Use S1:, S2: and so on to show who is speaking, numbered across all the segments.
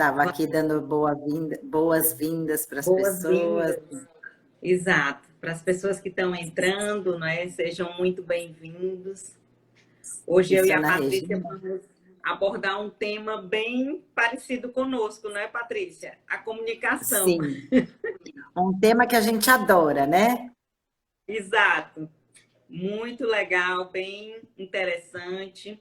S1: Estava aqui dando boas-vindas para as pessoas.
S2: Boas-vindas. Exato. Para as pessoas que estão entrando, né? Sejam muito bem-vindos. Hoje eu e
S1: Isso,
S2: a
S1: Ana
S2: Patrícia
S1: Regina.
S2: vamos abordar um tema bem parecido conosco, não é, Patrícia? A comunicação.
S1: Sim, um tema que a gente adora, né?
S2: Exato. Muito legal, bem interessante.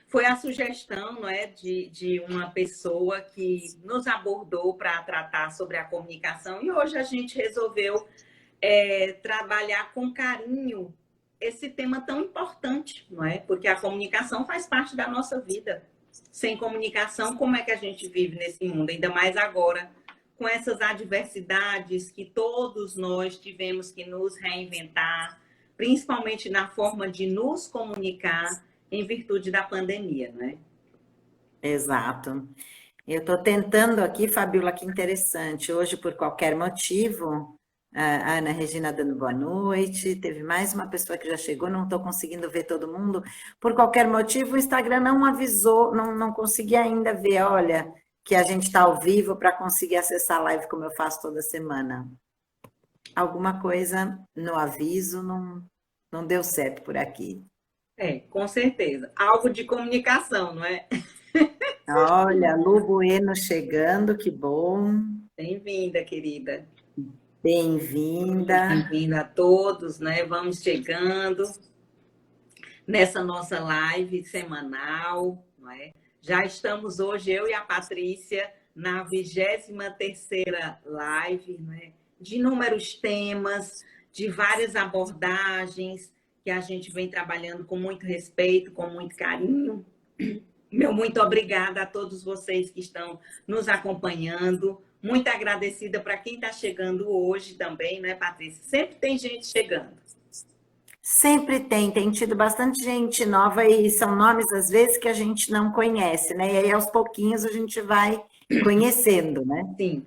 S2: Foi a sugestão, não é, de uma pessoa que nos abordou para tratar sobre a comunicação e hoje a gente resolveu trabalhar com carinho esse tema tão importante, não é? Porque a comunicação faz parte da nossa vida. Sem comunicação, como é que a gente vive nesse mundo? Ainda mais agora, com essas adversidades que todos nós tivemos que nos reinventar, principalmente na forma de nos comunicar em virtude da pandemia, não é?
S1: Exato. Eu estou tentando aqui, Fabiola, que interessante. Hoje, por qualquer motivo, a Ana Regina dando boa noite. Teve mais uma pessoa que já chegou, não estou conseguindo ver todo mundo. Por qualquer motivo, o Instagram não avisou, não consegui ainda ver, olha, que a gente está ao vivo para conseguir acessar a live como eu faço toda semana. Alguma coisa no aviso não deu certo por aqui.
S2: Com certeza. Algo de comunicação, não é?
S1: Olha, Lu Bueno chegando, que bom.
S2: Bem-vinda, querida.
S1: Bem-vinda.
S2: Bem-vinda a todos, né? Vamos chegando nessa nossa live semanal, não é? Já estamos hoje, eu e a Patrícia, na 23ª live, né? De inúmeros temas, de várias abordagens que a gente vem trabalhando com muito respeito, com muito carinho. Meu muito obrigada a todos vocês que estão nos acompanhando. Muito agradecida para quem está chegando hoje também, né, Patrícia? Sempre tem gente chegando.
S1: Sempre tem tido bastante gente nova e são nomes, às vezes, que a gente não conhece, né? E aí, aos pouquinhos, a gente vai conhecendo, né?
S2: Sim.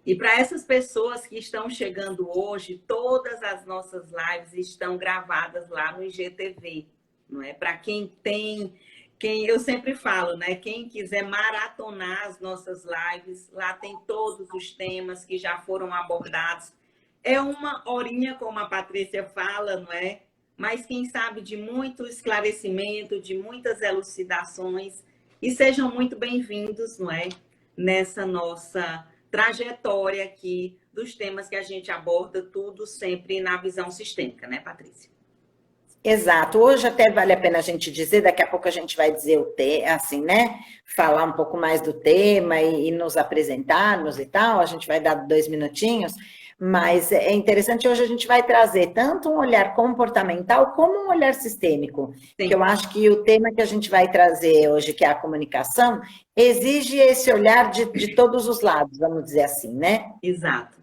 S2: E para essas pessoas que estão chegando hoje, todas as nossas lives estão gravadas lá no IGTV, não é? Para quem eu sempre falo, né? Quem quiser maratonar as nossas lives, lá tem todos os temas que já foram abordados. É uma horinha, como a Patrícia fala, não é? Mas quem sabe de muito esclarecimento, de muitas elucidações. E sejam muito bem-vindos, não é? Nessa nossa trajetória aqui dos temas que a gente aborda, tudo sempre na visão sistêmica, né, Patrícia?
S1: Exato. Hoje até vale a pena a gente dizer, daqui a pouco a gente vai dizer assim, né? Falar um pouco mais do tema e nos apresentarmos e tal. A gente vai dar 2 minutinhos, mas é interessante, hoje a gente vai trazer tanto um olhar comportamental como um olhar sistêmico.
S2: Sim.
S1: Que eu acho que o tema que a gente vai trazer hoje, que é a comunicação, exige esse olhar de todos os lados, vamos dizer assim, né?
S2: Exato.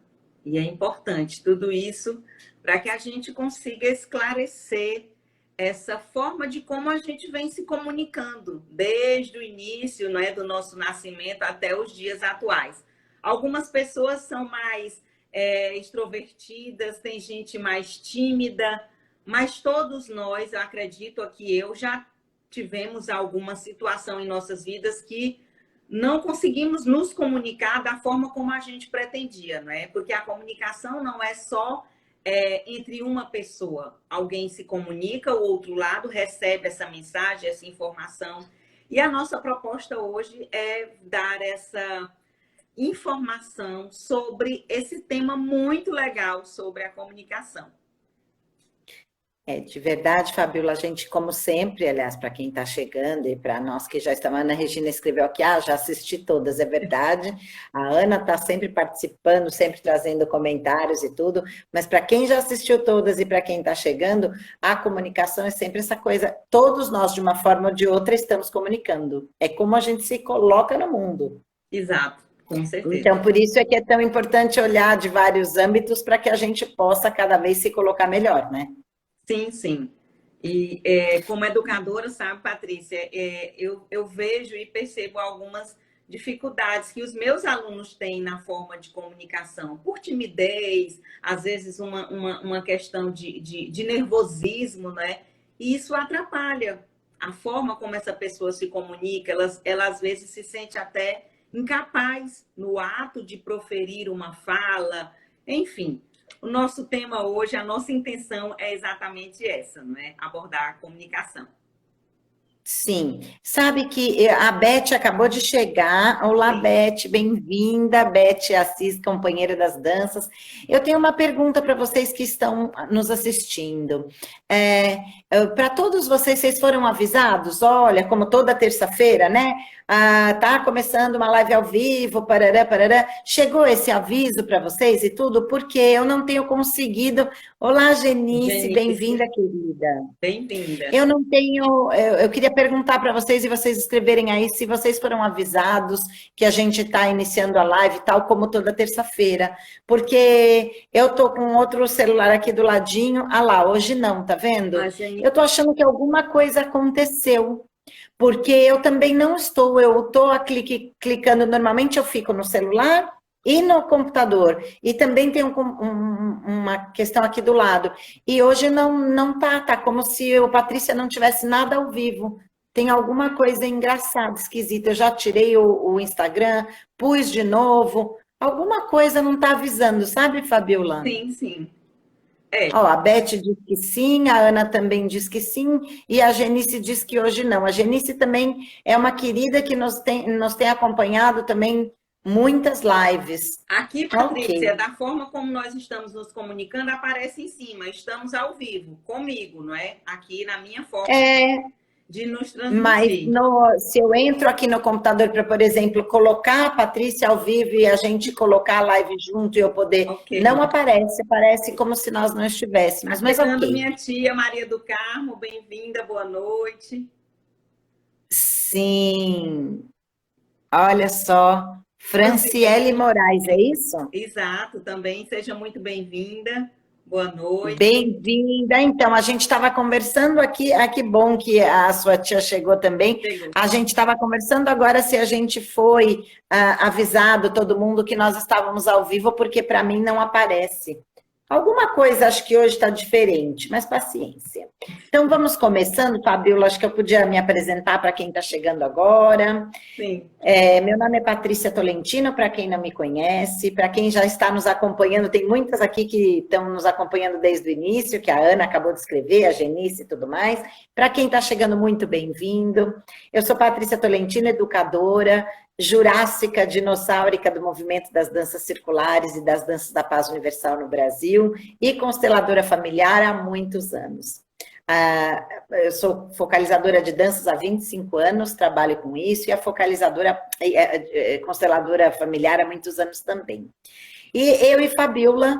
S2: E é importante tudo isso para que a gente consiga esclarecer essa forma de como a gente vem se comunicando desde o início, não é, do nosso nascimento até os dias atuais. Algumas pessoas são mais extrovertidas, tem gente mais tímida, mas todos nós, eu acredito aqui, eu já tivemos alguma situação em nossas vidas que não conseguimos nos comunicar da forma como a gente pretendia, não é? Porque a comunicação não é só entre uma pessoa. Alguém se comunica, o outro lado recebe essa mensagem, essa informação. E a nossa proposta hoje é dar essa informação sobre esse tema muito legal sobre a comunicação.
S1: De verdade, Fabiola, a gente, como sempre, aliás, para quem está chegando e para nós que já estamos, a Ana Regina escreveu aqui, já assisti todas, é verdade, a Ana está sempre participando, sempre trazendo comentários e tudo, mas para quem já assistiu todas e para quem está chegando, a comunicação é sempre essa coisa, todos nós, de uma forma ou de outra, estamos comunicando, é como a gente se coloca no mundo.
S2: Exato, com certeza.
S1: Então, por isso é que é tão importante olhar de vários âmbitos para que a gente possa cada vez se colocar melhor, né?
S2: Sim, sim. E como educadora, sabe, Patrícia, eu vejo e percebo algumas dificuldades que os meus alunos têm na forma de comunicação, por timidez, às vezes uma questão de nervosismo, né? E isso atrapalha a forma como essa pessoa se comunica, ela às vezes se sente até incapaz no ato de proferir uma fala, enfim. O nosso tema hoje, a nossa intenção é exatamente essa, não é? Abordar a comunicação.
S1: Sim, sabe que a Beth acabou de chegar. Olá,
S2: Sim.
S1: Beth, bem-vinda. Beth Assis, companheira das danças. Eu tenho uma pergunta para vocês que estão nos assistindo. Para todos vocês, vocês foram avisados? Olha, como toda terça-feira, né? Tá começando uma live ao vivo, parará, parará. Chegou esse aviso para vocês e tudo? Porque eu não tenho conseguido. Olá, Genice,
S2: Genice,
S1: bem-vinda, querida.
S2: bem-vinda.
S1: Eu não tenho. Eu queria perguntar para vocês e vocês escreverem aí se vocês foram avisados que a gente está iniciando a live, tal como toda terça-feira, porque eu estou com outro celular aqui do ladinho. Ah lá, hoje não, tá vendo?
S2: A Genice,
S1: Eu estou achando que alguma coisa aconteceu. Porque eu também não estou, eu estou clicando, normalmente eu fico no celular e no computador, e também tem uma questão aqui do lado, e hoje não tá como se a Patrícia não tivesse nada ao vivo, tem alguma coisa engraçada, esquisita, eu já tirei o Instagram, pus de novo, alguma coisa não está avisando, sabe, Fabiola?
S2: sim, sim.
S1: Ó, a Beth diz que sim, a Ana também diz que sim, e a Genice diz que hoje não. A Genice também é uma querida que nos tem acompanhado também muitas lives.
S2: Aqui,
S1: Ok.
S2: Patrícia, da forma como nós estamos nos comunicando, aparece em cima, estamos ao vivo, comigo, não é? Aqui na minha forma
S1: É,
S2: de nos
S1: mas
S2: transmitir.
S1: se eu entro aqui no computador para, por exemplo, colocar a Patrícia ao vivo e a gente colocar a live junto e eu poder,
S2: Ok.
S1: não aparece, parece como se nós não
S2: Tá
S1: estivéssemos, mas
S2: chegando
S1: ok.
S2: minha tia Maria do Carmo, bem-vinda, boa noite.
S1: Sim, olha só, Franciele
S2: Franciele,
S1: Moraes, é isso?
S2: exato, também, seja muito bem-vinda, boa noite.
S1: Bem-vinda. Então, a gente estava conversando aqui, que bom que a sua tia chegou também.
S2: Chegou.
S1: A gente estava conversando agora se a gente foi avisado todo mundo que nós estávamos ao vivo, porque para mim não aparece. Alguma coisa acho que hoje está diferente, mas paciência. Então, vamos começando, Fabiola, acho que eu podia me apresentar para quem está chegando agora.
S2: Sim,
S1: Meu nome é Patrícia Tolentino, para quem não me conhece, para quem já está nos acompanhando, tem muitas aqui que estão nos acompanhando desde o início, que a Ana acabou de escrever, a Genice e tudo mais. Para quem está chegando, muito bem-vindo. Eu sou Patrícia Tolentino, educadora, jurássica, dinossáurica do movimento das danças circulares e das danças da paz universal no Brasil e consteladora familiar há muitos anos. Eu sou focalizadora de danças há 25 anos, trabalho com isso, e a focalizadora, consteladora familiar há muitos anos também. E eu e Fabiola,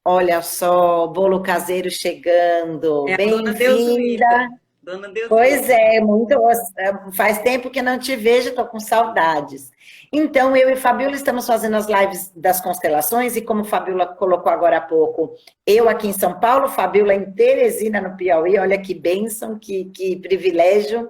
S1: olha só, bolo caseiro chegando,
S2: é a dona Deusuíta.
S1: bem-vinda.
S2: Dona Deusuíta.
S1: Pois é, faz tempo que não te vejo, estou com saudades. Então, eu e Fabiola estamos fazendo as lives das constelações, e como Fabiola colocou agora há pouco, eu aqui em São Paulo, Fabiola em Teresina, no Piauí, olha que bênção, que privilégio.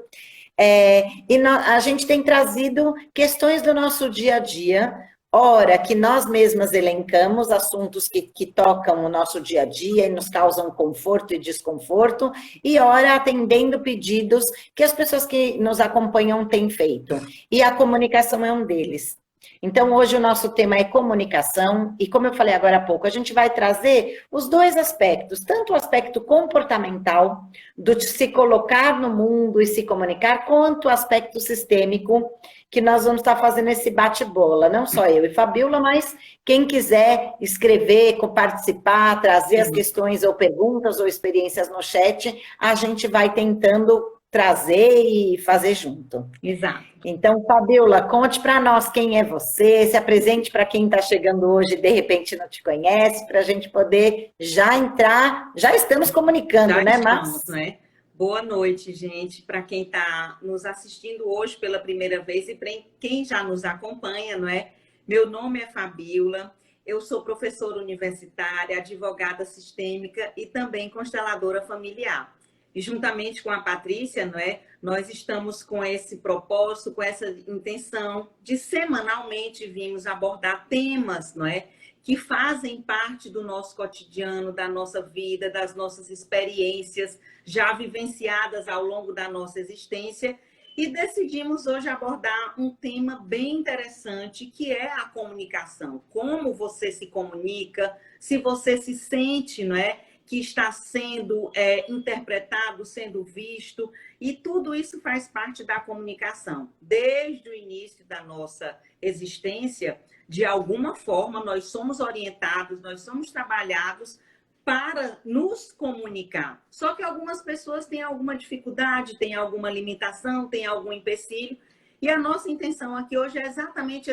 S1: A gente tem trazido questões do nosso dia a dia, ora que nós mesmas elencamos assuntos que tocam o nosso dia a dia e nos causam conforto e desconforto, e ora atendendo pedidos que as pessoas que nos acompanham têm feito. E a comunicação é um deles. Então, hoje o nosso tema é comunicação, e como eu falei agora há pouco, a gente vai trazer os dois aspectos, tanto o aspecto comportamental, do de se colocar no mundo e se comunicar, quanto o aspecto sistêmico, que nós vamos estar fazendo esse bate-bola, não só eu e Fabiola, mas quem quiser escrever, participar, trazer as questões ou perguntas ou experiências no chat, a gente vai tentando trazer e fazer junto.
S2: Exato.
S1: Então, Fabiola, conte para nós quem é você, se apresente para quem está chegando hoje e de repente não te conhece, para a gente poder já entrar, já estamos comunicando,
S2: Já
S1: né,
S2: estamos, né? Boa noite, gente, para quem está nos assistindo hoje pela primeira vez e para quem já nos acompanha, não é? Meu nome é Fabiola, eu sou professora universitária, advogada sistêmica e também consteladora familiar. E juntamente com a Patrícia, não é? Nós estamos com esse propósito, com essa intenção de semanalmente virmos abordar temas, não é? Que fazem parte do nosso cotidiano, da nossa vida, das nossas experiências já vivenciadas ao longo da nossa existência. E decidimos hoje abordar um tema bem interessante, que é a comunicação. Como você se comunica, se você se sente, não é, que está sendo interpretado, sendo visto, e tudo isso faz parte da comunicação. Desde o início da nossa existência, de alguma forma, nós somos orientados, nós somos trabalhados para nos comunicar. Só que algumas pessoas têm alguma dificuldade, têm alguma limitação, têm algum empecilho. E a nossa intenção aqui hoje é exatamente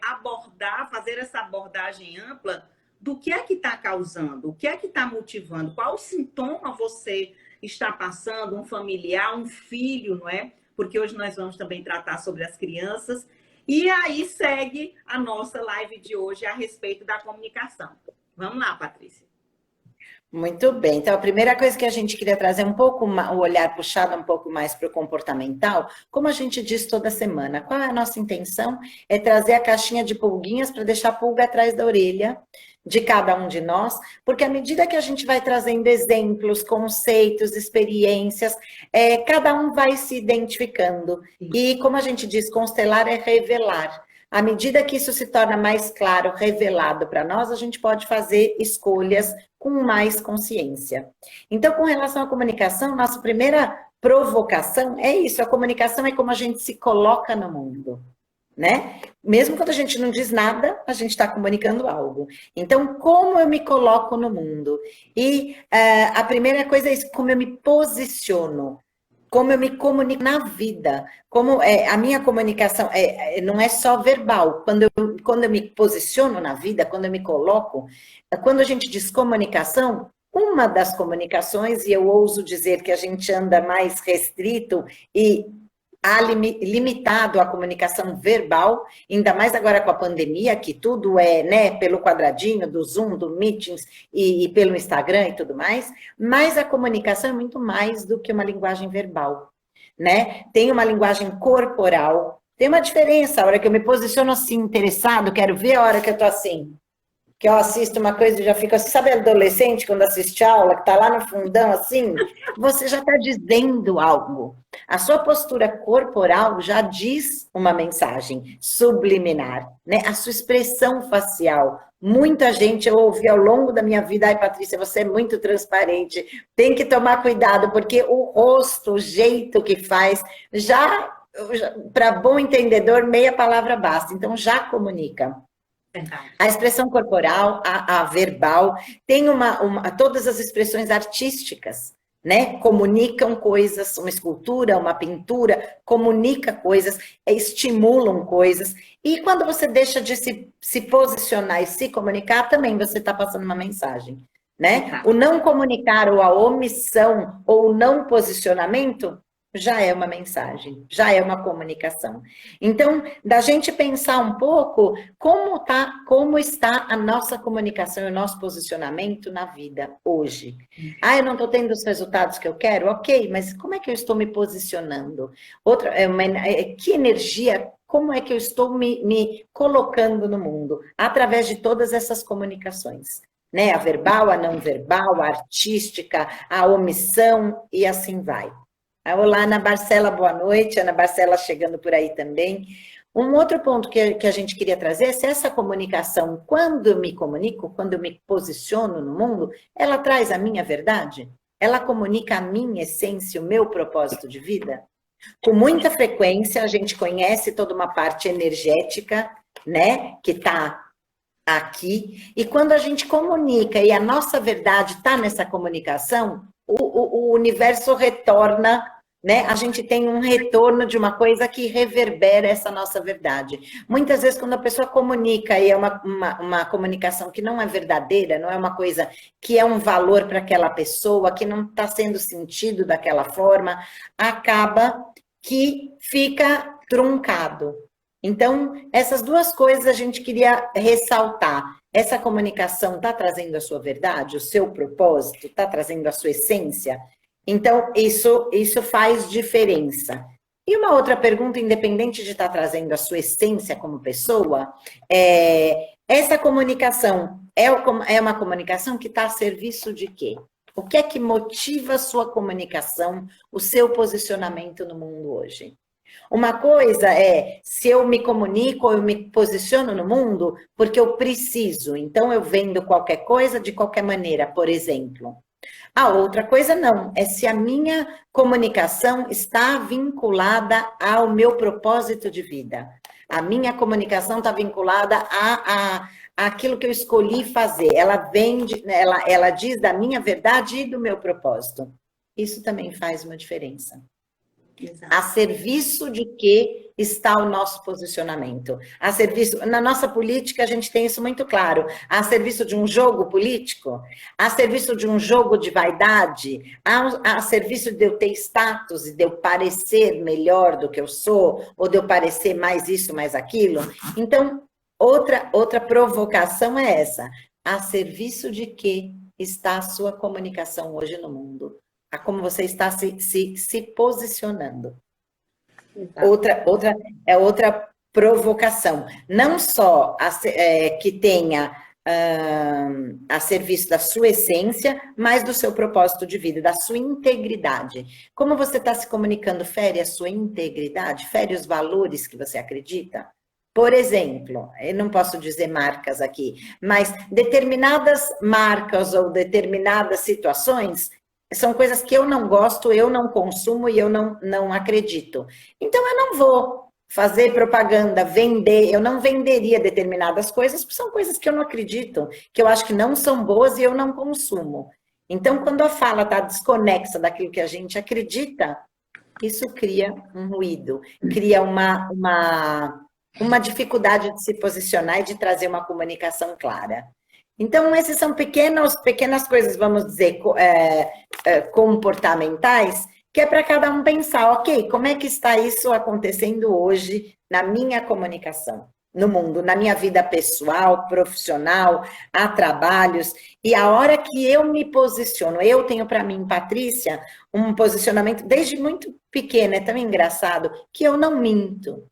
S2: abordar, fazer essa abordagem ampla do que é que está causando, o que é que está motivando, qual sintoma você está passando, um familiar, um filho, não é? Porque hoje nós vamos também tratar sobre as crianças. E aí segue a nossa live de hoje a respeito da comunicação. Vamos lá, Patrícia.
S1: Muito bem. Então, a primeira coisa que a gente queria trazer um pouco, o olhar puxado um pouco mais para o comportamental, como a gente diz toda semana, qual é a nossa intenção? É trazer a caixinha de pulguinhas para deixar a pulga atrás da orelha de cada um de nós, porque à medida que a gente vai trazendo exemplos, conceitos, experiências, cada um vai se identificando. E, como a gente diz, constelar é revelar. À medida que isso se torna mais claro, revelado para nós, a gente pode fazer escolhas com mais consciência. Então, com relação à comunicação, nossa primeira provocação é isso, a comunicação é como a gente se coloca no mundo, né? Mesmo quando a gente não diz nada, a gente está comunicando algo. Então, como eu me coloco no mundo? E a primeira coisa é isso, como eu me posiciono. Como eu me comunico na vida, como a minha comunicação não é só verbal. Quando eu me posiciono na vida, quando eu me coloco, quando a gente diz comunicação, uma das comunicações, e eu ouso dizer que a gente anda mais restrito e limitado à comunicação verbal, ainda mais agora com a pandemia, que tudo é, né, pelo quadradinho, do Zoom, do Meetings e pelo Instagram e tudo mais, mas a comunicação é muito mais do que uma linguagem verbal, né? Tem uma linguagem corporal, tem uma diferença, a hora que eu me posiciono assim, interessado, quero ver a hora que eu tô assim, que eu assisto uma coisa e já fico assim, sabe adolescente quando assiste aula, que tá lá no fundão assim, você já está dizendo algo. A sua postura corporal já diz uma mensagem subliminar, né? A sua expressão facial. Muita gente eu ouvi ao longo da minha vida, ai Patrícia, você é muito transparente, tem que tomar cuidado, porque o rosto, o jeito que faz, para bom entendedor, meia palavra basta, então já comunica. A expressão corporal, a verbal, tem todas as expressões artísticas, né? Comunicam coisas, uma escultura, uma pintura, comunica coisas, estimulam coisas. E quando você deixa de se posicionar e se comunicar, também você está passando uma mensagem, né? O não comunicar, ou a omissão, ou o não posicionamento, já é uma mensagem, já é uma comunicação. Então, da gente pensar um pouco como está a nossa comunicação e o nosso posicionamento na vida hoje. Ah, eu não estou tendo os resultados que eu quero? Ok, mas como é que eu estou me posicionando? Que energia, como é que eu estou me colocando no mundo? Através de todas essas comunicações. Né? A verbal, a não verbal, a artística, a omissão e assim vai. Olá, Ana Barcela, boa noite. Ana Barcela chegando por aí também. Um outro ponto que a gente queria trazer é se essa comunicação, quando eu me comunico, quando eu me posiciono no mundo, ela traz a minha verdade? Ela comunica a minha essência, o meu propósito de vida? Com muita frequência, a gente conhece toda uma parte energética, né, que está aqui, e quando a gente comunica e a nossa verdade está nessa comunicação, o universo retorna, né? A gente tem um retorno de uma coisa que reverbera essa nossa verdade. Muitas vezes, quando a pessoa comunica e é uma comunicação que não é verdadeira, não é uma coisa que é um valor para aquela pessoa, que não está sendo sentido daquela forma, acaba que fica truncado. Então, essas duas coisas a gente queria ressaltar. Essa comunicação está trazendo a sua verdade, o seu propósito, está trazendo a sua essência? Então, isso faz diferença. E uma outra pergunta, independente de estar trazendo a sua essência como pessoa, essa comunicação é uma comunicação que está a serviço de quê? O que é que motiva a sua comunicação, o seu posicionamento no mundo hoje? Uma coisa é, se eu me comunico, eu me posiciono no mundo porque eu preciso, então eu vendo qualquer coisa de qualquer maneira, por exemplo. A outra coisa não, é se a minha comunicação está vinculada ao meu propósito de vida. A minha comunicação está vinculada àquilo que eu escolhi fazer. Ela diz da minha verdade e do meu propósito. Isso também faz uma diferença. Exato. A serviço de que está o nosso posicionamento? A serviço, na nossa política a gente tem isso muito claro. A serviço de um jogo político? A serviço de um jogo de vaidade? A serviço de eu ter status e de eu parecer melhor do que eu sou? Ou de eu parecer mais isso, mais aquilo? Então, outra provocação é essa. A serviço de que está a sua comunicação hoje no mundo? A como você está se posicionando. Outra provocação. Não só que tenha a serviço da sua essência, mas do seu propósito de vida, da sua integridade. Como você está se comunicando, fere a sua integridade? Fere os valores que você acredita? Por exemplo, eu não posso dizer marcas aqui, mas determinadas marcas ou determinadas situações são coisas que eu não gosto, eu não consumo e eu não acredito. Então, eu não vou fazer propaganda, vender, eu não venderia determinadas coisas, porque são coisas que eu não acredito, que eu acho que não são boas e eu não consumo. Então, quando a fala está desconexa daquilo que a gente acredita, isso cria um ruído, cria uma dificuldade de se posicionar e de trazer uma comunicação clara. Então, essas são pequenas coisas, vamos dizer, comportamentais, que é para cada um pensar, ok, como é que está isso acontecendo hoje na minha comunicação, no mundo, na minha vida pessoal, profissional, a trabalhos, e a hora que eu me posiciono, eu tenho para mim, Patrícia, um posicionamento desde muito pequena, é tão engraçado, que eu não minto.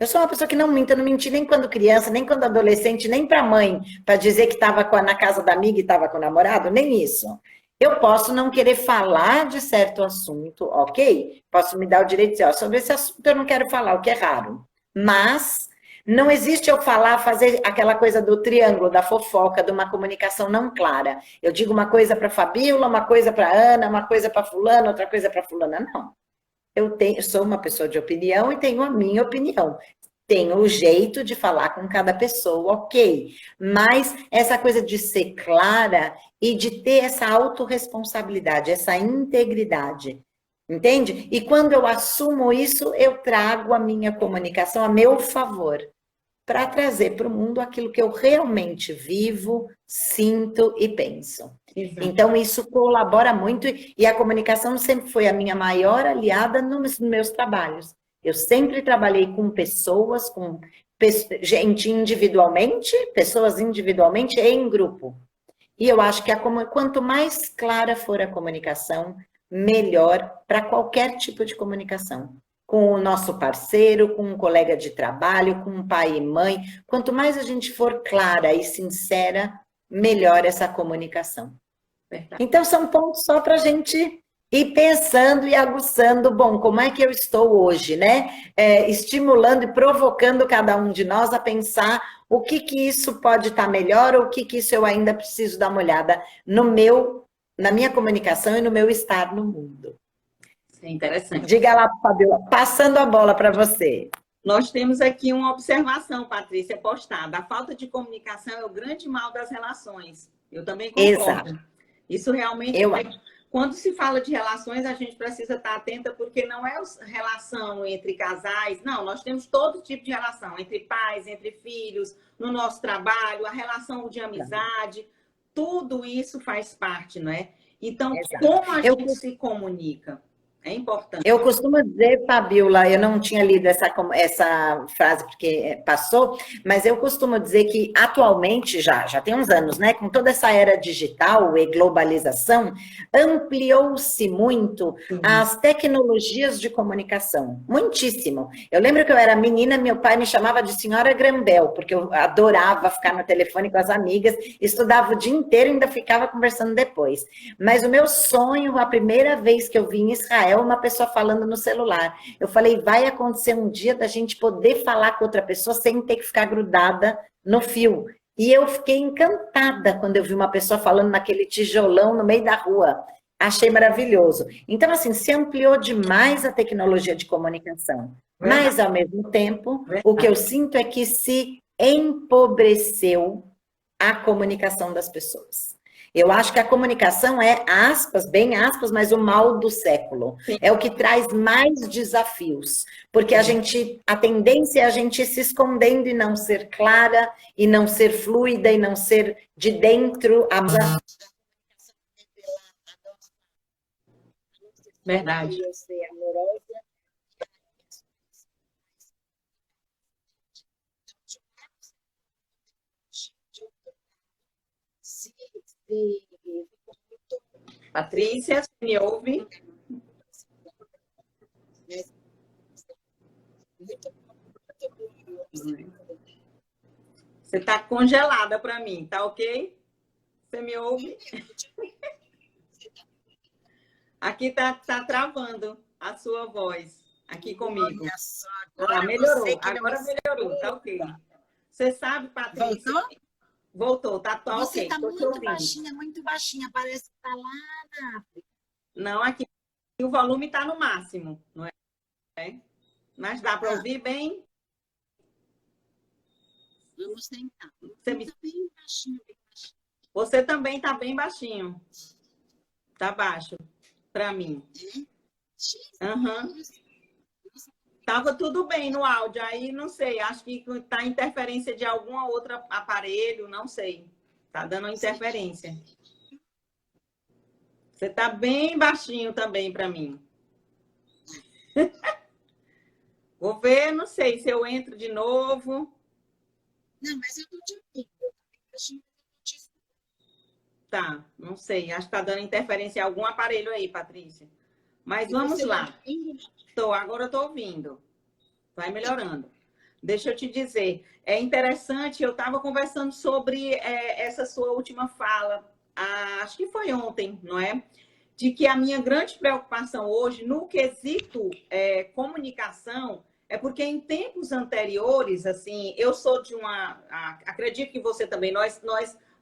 S1: Eu sou uma pessoa que não minto, eu não menti nem quando criança, nem quando adolescente, nem para mãe, para dizer que estava na casa da amiga e estava com o namorado, nem isso. Eu posso não querer falar de certo assunto, ok? Posso me dar o direito de dizer, ó, sobre esse assunto eu não quero falar, o que é raro. Mas não existe eu fazer aquela coisa do triângulo, da fofoca, de uma comunicação não clara. Eu digo uma coisa para Fabíola, uma coisa para Ana, uma coisa para fulano, outra coisa para fulana, não. Eu sou uma pessoa de opinião e tenho a minha opinião. Tenho o jeito de falar com cada pessoa, ok. Mas essa coisa de ser clara e de ter essa autorresponsabilidade, essa integridade, entende? E quando eu assumo isso, eu trago a minha comunicação a meu favor, para trazer para o mundo aquilo que eu realmente vivo, sinto e penso. Exato. Então, isso colabora muito e a comunicação sempre foi a minha maior aliada nos meus trabalhos. Eu sempre trabalhei com pessoas, com gente individualmente, pessoas individualmente e em grupo. E eu acho que quanto mais clara for a comunicação, melhor para qualquer tipo de comunicação. Com o nosso parceiro, com um colega de trabalho, com um pai e mãe. Quanto mais a gente for clara e sincera, melhor essa comunicação. Verdade. Então, são pontos só para a gente ir pensando e aguçando, bom, como é que eu estou hoje, né? Estimulando e provocando cada um de nós a pensar o que isso pode estar melhor ou o que isso eu ainda preciso dar uma olhada na minha comunicação e no meu estar no mundo.
S2: É interessante.
S1: Diga lá, Fabiola, passando a bola para você.
S2: Nós temos aqui uma observação, Patrícia, postada. A falta de comunicação é o grande mal das relações. Eu também concordo.
S1: Exato.
S2: Isso realmente... Quando se fala de relações, a gente precisa estar atenta, porque não é relação entre casais. Não, nós temos todo tipo de relação, entre pais, entre filhos, no nosso trabalho, a relação de amizade. Tudo isso faz parte, não é? Então, como a gente se comunica? É importante.
S1: Eu costumo dizer, Fabiola, eu não tinha lido essa frase porque passou, mas eu costumo dizer que atualmente, já tem uns anos, né, com toda essa era digital e globalização, ampliou-se muito
S2: Sim.
S1: as tecnologias de comunicação, muitíssimo. Eu lembro que eu era menina, meu pai me chamava de senhora Grambel, porque eu adorava ficar no telefone com as amigas, estudava o dia inteiro e ainda ficava conversando depois. Mas o meu sonho, a primeira vez que eu vi em Israel, uma pessoa falando no celular. Eu falei, vai acontecer um dia da gente poder falar com outra pessoa sem ter que ficar grudada no fio. E eu fiquei encantada quando eu vi uma pessoa falando naquele tijolão no meio da rua. Achei maravilhoso. Então, assim, se ampliou demais a tecnologia de comunicação.
S2: Verdade,
S1: Mas, ao mesmo tempo, o que eu
S2: verdade.
S1: sinto é que se empobreceu a comunicação das pessoas. Eu acho que a comunicação é, aspas, bem aspas, mas o mal do século.
S2: Sim,
S1: É o que traz mais desafios, porque a tendência é a gente se escondendo e não ser clara, e não ser fluida, e não ser de dentro.
S2: verdade. Patrícia, você me ouve? Você está congelada para mim, tá ok? Você me ouve? Aqui tá travando a sua voz, aqui comigo.
S1: Olha só,
S2: Ah,
S1: agora
S2: melhorou,
S1: você que não me
S2: agora melhorou, tá ok. Você sabe, Patrícia?
S1: voltou?
S2: Voltou, tá
S1: Você
S2: ok,
S1: está
S2: estou te ouvindo.
S1: muito baixinha, parece que está lá na África.
S2: Não, aqui o volume está no máximo, não é? Mas dá para
S1: Ah,
S2: ouvir bem?
S1: vamos tentar.
S2: Você, me...
S1: Está bem baixinho, bem baixinho.
S2: Você também está bem baixinho. Tá baixo para mim. Aham. Tava tudo bem no áudio, aí não sei, acho que tá interferência de algum outro aparelho, não sei. Tá dando interferência. Você tá bem baixinho também para mim. Vou ver, não sei se eu entro de novo.
S1: Não, mas eu estou te ouvindo. Baixinho,
S2: Tá, não sei, acho que tá dando interferência em algum aparelho aí, Patrícia. Mas
S1: e
S2: vamos
S1: você está
S2: lá.
S1: ouvindo?
S2: Agora eu tô ouvindo. Vai melhorando. Deixa eu te dizer, é interessante, eu estava conversando sobre essa sua última fala, acho que foi ontem, não é? De que a minha grande preocupação hoje, no quesito comunicação, é porque em tempos anteriores, assim, eu sou de acredito que você também, nós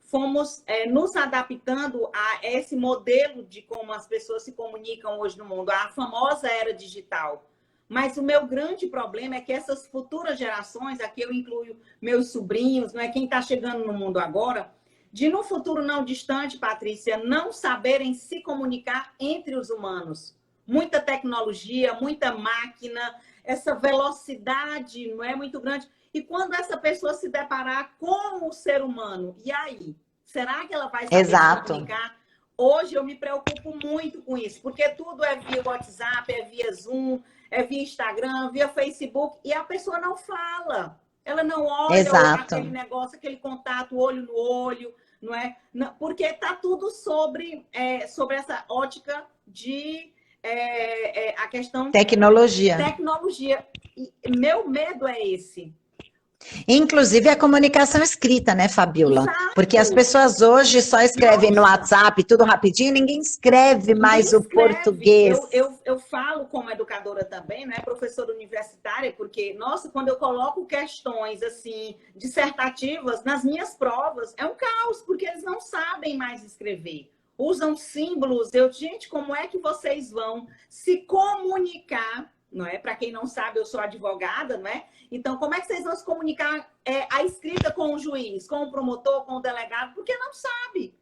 S2: fomos nos adaptando a esse modelo de como as pessoas se comunicam hoje no mundo, a famosa era digital. Mas o meu grande problema é que essas futuras gerações, aqui eu incluo meus sobrinhos, não é quem está chegando no mundo agora, de no futuro não distante, Patrícia, não saberem se comunicar entre os humanos. Muita tecnologia, muita máquina, essa velocidade não é muito grande. E quando essa pessoa se deparar com o ser humano, e aí? Será que ela vai saber se
S3: Exato.
S2: comunicar? Hoje eu me preocupo muito com isso, porque tudo é via WhatsApp, é via Zoom, é via Instagram, via Facebook, e a pessoa não fala. Ela não olha
S3: Exato.
S2: aquele negócio, aquele contato olho no olho, não é? Porque está tudo sobre essa ótica de a questão
S3: Tecnologia.
S2: tecnologia. E meu medo é esse.
S3: Inclusive a comunicação escrita, né, Fabiola?
S2: Exato.
S3: Porque as pessoas hoje só escrevem no WhatsApp, tudo rapidinho, ninguém escreve mais o português.
S2: Eu falo como educadora também, né, professora universitária, porque, nossa, quando eu coloco questões, assim, dissertativas nas minhas provas, é um caos, porque eles não sabem mais escrever. Usam símbolos. Gente, como é que vocês vão se comunicar? Não é? Para quem não sabe, eu sou advogada, não é? Então, como é que vocês vão se comunicar a escrita com o juiz, com o promotor, com o delegado? Porque não sabe.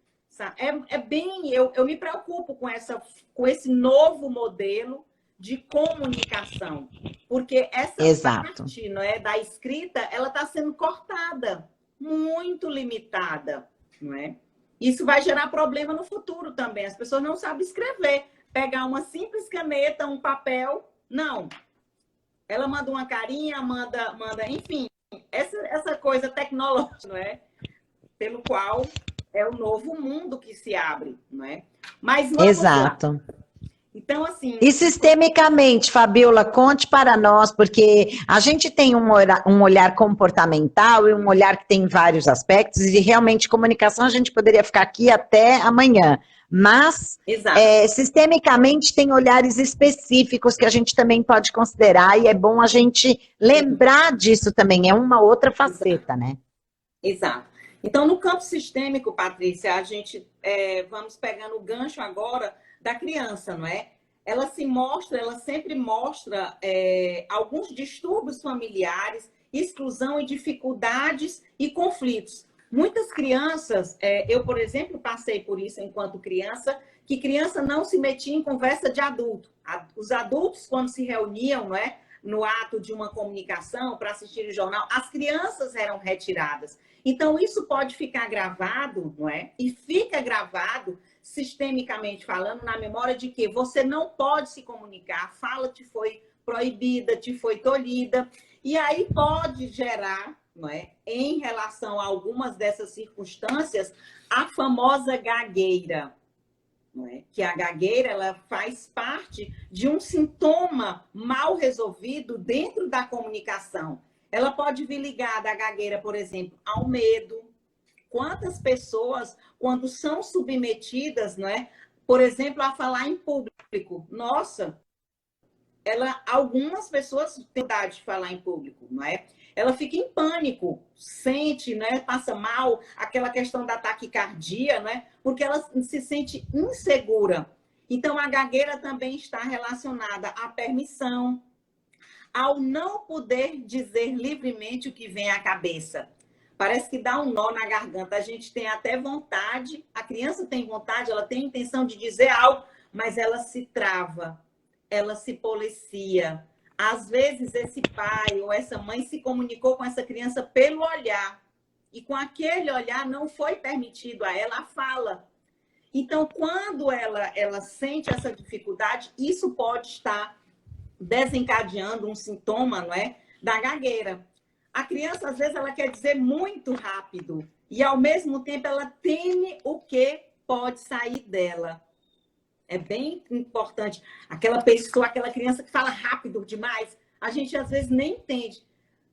S2: Eu me preocupo com esse novo modelo de comunicação. Porque essa parte, não é, da escrita, ela está sendo cortada, muito limitada, não é? Isso vai gerar problema no futuro também. As pessoas não sabem escrever. pegar uma simples caneta, um papel. Não. Ela manda uma carinha, manda, enfim, essa coisa tecnológica, não é? Pelo qual é o novo mundo que se abre, não é? Mas vamos
S3: Exato.
S2: lá. Então, assim...
S3: E sistemicamente, Fabiola, conte para nós, porque a gente tem um olhar comportamental e um olhar que tem vários aspectos, e realmente comunicação a gente poderia ficar aqui até amanhã. Mas, sistemicamente, tem olhares específicos que a gente também pode considerar, e é bom a gente lembrar disso também, é uma outra faceta, né?
S2: Exato. Então, no campo sistêmico, Patrícia, a gente vamos pegando o gancho agora da criança, não é? Ela sempre mostra alguns distúrbios familiares, exclusão e dificuldades e conflitos. Muitas crianças, eu, por exemplo, passei por isso enquanto criança, que criança não se metia em conversa de adulto. Os adultos, quando se reuniam, não é, no ato de uma comunicação para assistir o jornal, as crianças eram retiradas. Então, isso pode ficar gravado, não é? E fica gravado, sistemicamente falando, na memória de que você não pode se comunicar, a fala te foi proibida, te foi tolhida, e aí pode gerar, não é, em relação a algumas dessas circunstâncias, a famosa gagueira, não é? Que a gagueira ela faz parte de um sintoma mal resolvido dentro da comunicação. Ela pode vir ligada, a gagueira, por exemplo, ao medo. Quantas pessoas, quando são submetidas, não é, por exemplo, a falar em público, nossa, algumas pessoas têm dificuldade de falar em público, não é? Ela fica em pânico, sente, né, passa mal, aquela questão da taquicardia, né, porque ela se sente insegura. Então, a gagueira também está relacionada à permissão, ao não poder dizer livremente o que vem à cabeça. Parece que dá um nó na garganta. A gente tem até vontade, a criança tem vontade, ela tem intenção de dizer algo, mas ela se trava, ela se policia. Às vezes, esse pai ou essa mãe se comunicou com essa criança pelo olhar. E com aquele olhar não foi permitido a ela a fala. Então, quando ela sente essa dificuldade, isso pode estar desencadeando um sintoma, não é, da gagueira. A criança, às vezes, ela quer dizer muito rápido. E, ao mesmo tempo, ela teme o que pode sair dela. É bem importante. Aquela pessoa, aquela criança que fala rápido demais, a gente às vezes nem entende.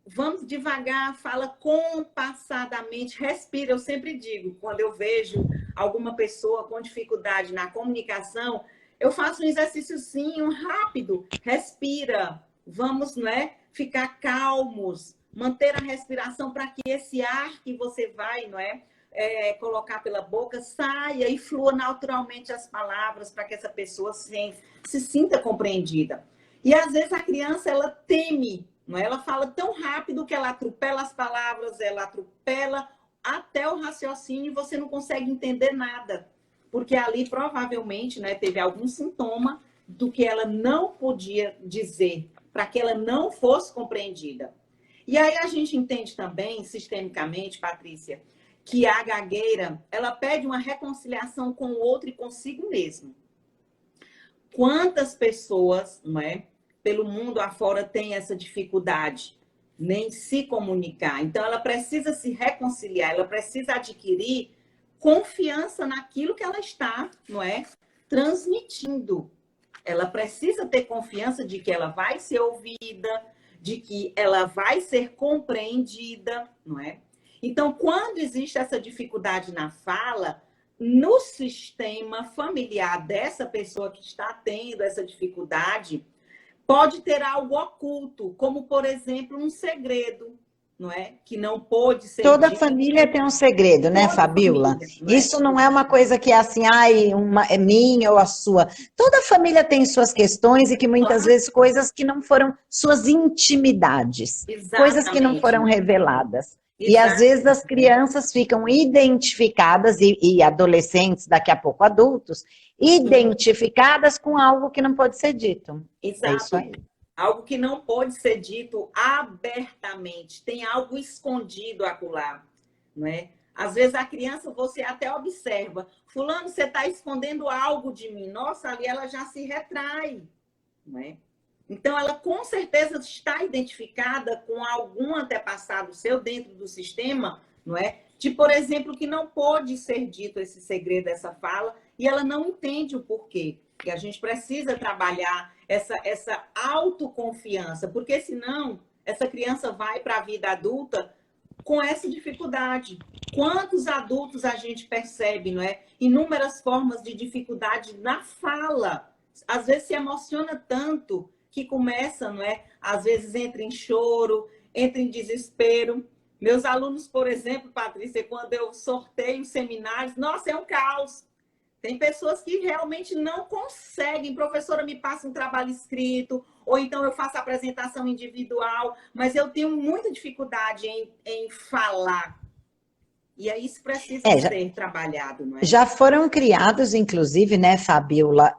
S2: Vamos devagar, fala compassadamente, respira. Eu sempre digo, quando eu vejo alguma pessoa com dificuldade na comunicação, eu faço um exercíciozinho rápido, respira. Vamos, não é, ficar calmos, manter a respiração para que esse ar que você vai, não é, colocar pela boca, saia e flua naturalmente as palavras para que essa pessoa se sinta compreendida. E às vezes a criança, ela teme, não é? Ela fala tão rápido que ela atropela as palavras, ela atropela até o raciocínio e você não consegue entender nada. Porque ali provavelmente, né, teve algum sintoma do que ela não podia dizer, para que ela não fosse compreendida. E aí a gente entende também, sistemicamente, Patrícia, que a gagueira, ela pede uma reconciliação com o outro e consigo mesmo. Quantas pessoas, não é, pelo mundo afora têm essa dificuldade, nem se comunicar? Então, ela precisa se reconciliar, ela precisa adquirir confiança naquilo que ela está, não é, transmitindo. Ela precisa ter confiança de que ela vai ser ouvida, de que ela vai ser compreendida, não é? Então, quando existe essa dificuldade na fala, no sistema familiar dessa pessoa que está tendo essa dificuldade, pode ter algo oculto, como, por exemplo, um segredo, não é? Que não pôde ser
S3: Toda
S2: dito.
S3: família tem um segredo, né,
S2: Toda
S3: Fabiola?
S2: família, não é?
S3: Isso não é uma coisa que é assim, ai, é minha ou a sua. Toda família tem suas questões e que muitas
S2: Claro.
S3: vezes coisas que não foram suas intimidades, coisas que não foram
S2: Exatamente.
S3: reveladas. E às vezes as crianças ficam identificadas, e adolescentes, daqui a pouco adultos, identificadas com algo que não pode ser dito.
S2: Exato.
S3: É isso aí.
S2: Algo que não pode ser dito abertamente. Tem algo escondido acolá, não é? Às vezes a criança, você até observa, fulano, você está escondendo algo de mim. Nossa, ali ela já se retrai, não é? Então, ela com certeza está identificada com algum antepassado seu dentro do sistema, não é? De, por exemplo, que não pôde ser dito esse segredo, essa fala, e ela não entende o porquê. E a gente precisa trabalhar essa autoconfiança, porque senão essa criança vai para a vida adulta com essa dificuldade. Quantos adultos a gente percebe, não é? Inúmeras formas de dificuldade na fala. Às vezes se emociona tanto que começa, não é? Às vezes entra em choro, entra em desespero. Meus alunos, por exemplo, Patrícia, quando eu sorteio os seminários, nossa, é um caos. Tem pessoas que realmente não conseguem. Professora, me passa um trabalho escrito, ou então eu faço apresentação individual, mas eu tenho muita dificuldade em falar. E aí isso precisa ser trabalhado, não é?
S3: Já foram criados, inclusive, né, Fabiola,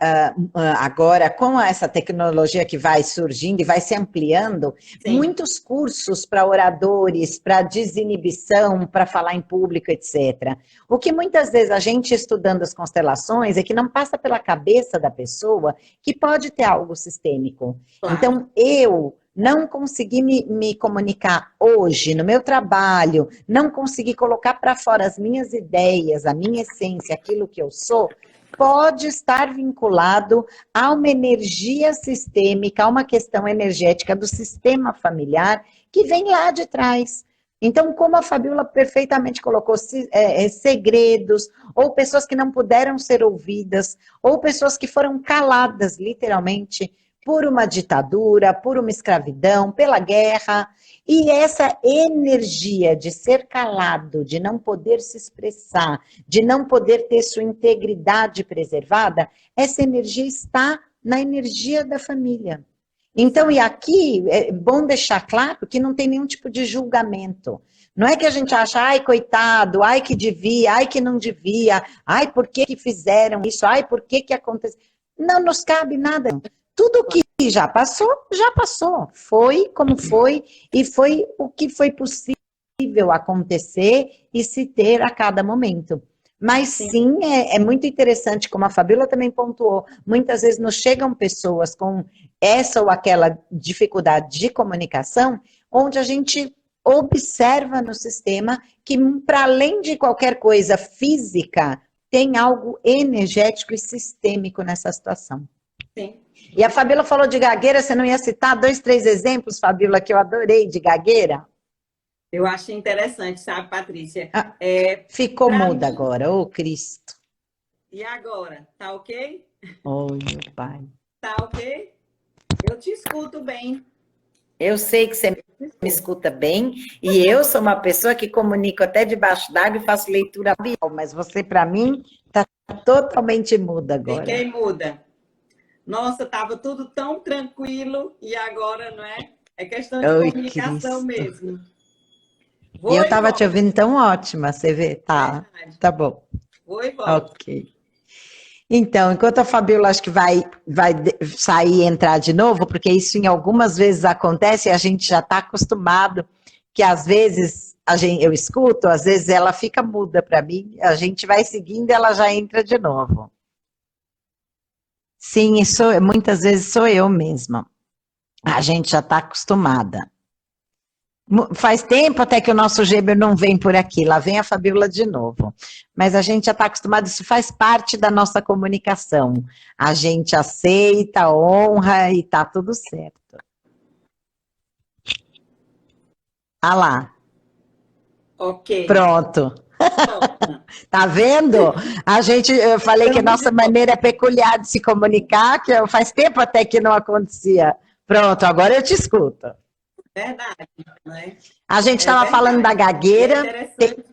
S3: agora com essa tecnologia que vai surgindo e vai se ampliando, sim, muitos cursos para oradores, para desinibição, para falar em público, etc. O que muitas vezes a gente estudando as constelações é que não passa pela cabeça da pessoa que pode ter algo sistêmico. Claro. Então, eu não consegui me comunicar hoje no meu trabalho, não consegui colocar para fora as minhas ideias, a minha essência, aquilo que eu sou, pode estar vinculado a uma energia sistêmica, a uma questão energética do sistema familiar que vem lá de trás. Então, como a Fabiola perfeitamente colocou, segredos, ou pessoas que não puderam ser ouvidas, ou pessoas que foram caladas, literalmente, por uma ditadura, por uma escravidão, pela guerra, e essa energia de ser calado, de não poder se expressar, de não poder ter sua integridade preservada, essa energia está na energia da família. Então, e aqui é bom deixar claro que não tem nenhum tipo de julgamento. Não é que a gente acha, ai, coitado, ai, que devia, ai, que não devia, ai, por que que fizeram isso, ai, por que que aconteceu. Não nos cabe nada. Tudo que já passou, foi como foi, e foi o que foi possível acontecer e se ter a cada momento. Mas sim, é muito interessante, como a Fabiola também pontuou, muitas vezes nos chegam pessoas com essa ou aquela dificuldade de comunicação, onde a gente observa no sistema que, para além de qualquer coisa física, tem algo energético e sistêmico nessa situação.
S2: Sim.
S3: E a Fabiola falou de gagueira, você não ia citar 2, 3 exemplos, Fabiola, que eu adorei de gagueira?
S2: Eu achei interessante, sabe, Patrícia?
S3: Ficou muda agora, ô Cristo.
S2: E agora, tá ok?
S3: Oi, meu pai.
S2: Tá ok? Eu te escuto bem.
S1: Eu sei que você me escuta bem, e eu sou uma pessoa que comunico até debaixo d'água e faço leitura bial,
S3: mas você, para mim, está totalmente muda agora.
S2: Fiquei muda. Nossa, estava tudo tão tranquilo, e agora, não é? É questão de comunicação mesmo.
S3: E eu estava te ouvindo tão ótima, você vê? Tá, tá bom.
S2: Oi, volta.
S3: Ok. Então, enquanto a Fabiola acho que vai sair e entrar de novo, porque isso em algumas vezes acontece e a gente já está acostumado, que às vezes eu escuto, às vezes ela fica muda para mim, a gente vai seguindo e ela já entra de novo. Sim, muitas vezes sou eu mesma. A gente já está acostumada. Faz tempo até que o nosso Gêber não vem por aqui, lá vem a Fabiola de novo. Mas a gente já está acostumado, isso faz parte da nossa comunicação. A gente aceita, honra e está tudo certo. Ah lá.
S2: Ok.
S3: Pronto. Tá vendo? Eu falei que a nossa maneira é peculiar de se comunicar, que faz tempo até que não acontecia. Pronto, agora eu te escuto.
S2: Verdade, né?
S3: A gente estava falando da gagueira.
S2: É interessante.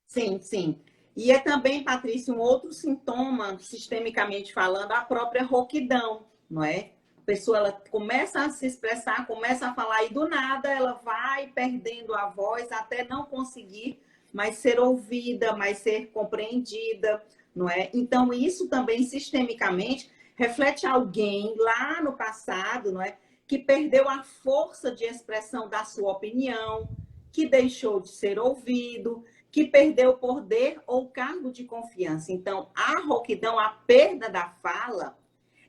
S2: Sim, sim. E é também, Patrícia, um outro sintoma, sistemicamente falando, a própria rouquidão, não é? A pessoa ela começa a se expressar, começa a falar e do nada ela vai perdendo a voz até não conseguir mais ser ouvida, mais ser compreendida, não é? Então, isso também, sistemicamente, reflete alguém lá no passado, não é? Que perdeu a força de expressão da sua opinião, que deixou de ser ouvido, que perdeu poder ou cargo de confiança. Então, a rouquidão, a perda da fala,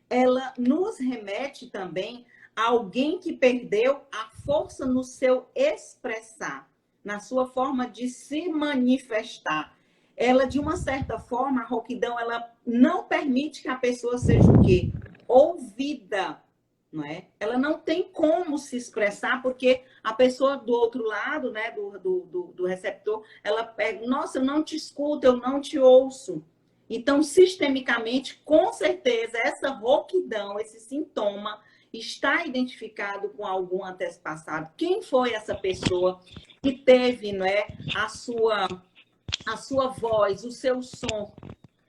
S2: ela nos remete também a alguém que perdeu a força no seu expressar, na sua forma de se manifestar. Ela, de uma certa forma, a rouquidão, ela não permite que a pessoa seja o quê? Ouvida, não é? Ela não tem como se expressar, porque a pessoa do outro lado, né, do receptor, ela pega, nossa, eu não te escuto, eu não te ouço. Então, sistemicamente, com certeza, essa rouquidão, esse sintoma, está identificado com algum antepassado. Quem foi essa pessoa que teve, não é, a sua voz, o seu som,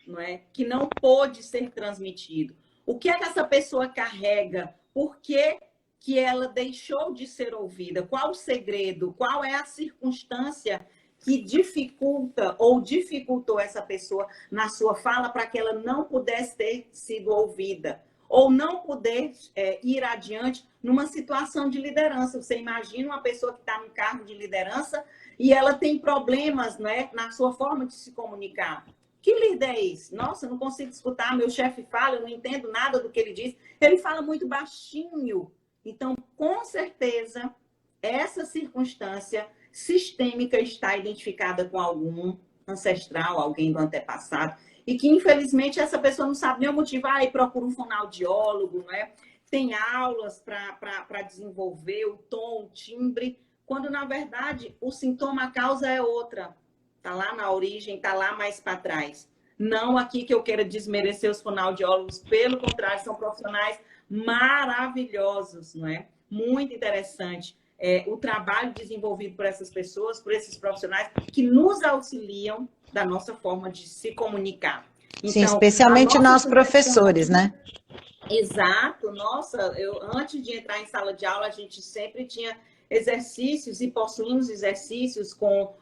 S2: não é, que não pôde ser transmitido? O que é que essa pessoa carrega? Por que que ela deixou de ser ouvida? Qual o segredo? Qual é a circunstância que dificulta ou dificultou essa pessoa na sua fala para que ela não pudesse ter sido ouvida? Ou não poder ir adiante numa situação de liderança? Você imagina uma pessoa que está no cargo de liderança e ela tem problemas, né, na sua forma de se comunicar. Que líder é esse? Nossa, eu não consigo escutar, meu chefe fala, eu não entendo nada do que ele diz. Ele fala muito baixinho. Então, com certeza, essa circunstância sistêmica está identificada com algum ancestral, alguém do antepassado, e que, infelizmente, essa pessoa não sabe nem o motivo. Aí procura um fonoaudiólogo, né? Tem aulas para desenvolver o tom, o timbre, quando, na verdade, o sintoma, a causa é outra. Está lá na origem, está lá mais para trás. Não aqui que eu queira desmerecer os fonoaudiólogos, pelo contrário, são profissionais maravilhosos, não é? Muito interessante o trabalho desenvolvido por essas pessoas, por esses profissionais que nos auxiliam da nossa forma de se comunicar.
S3: Então, sim, especialmente nós professores, né?
S2: Exato. Nossa, antes de entrar em sala de aula, a gente sempre tinha exercícios e possuímos exercícios com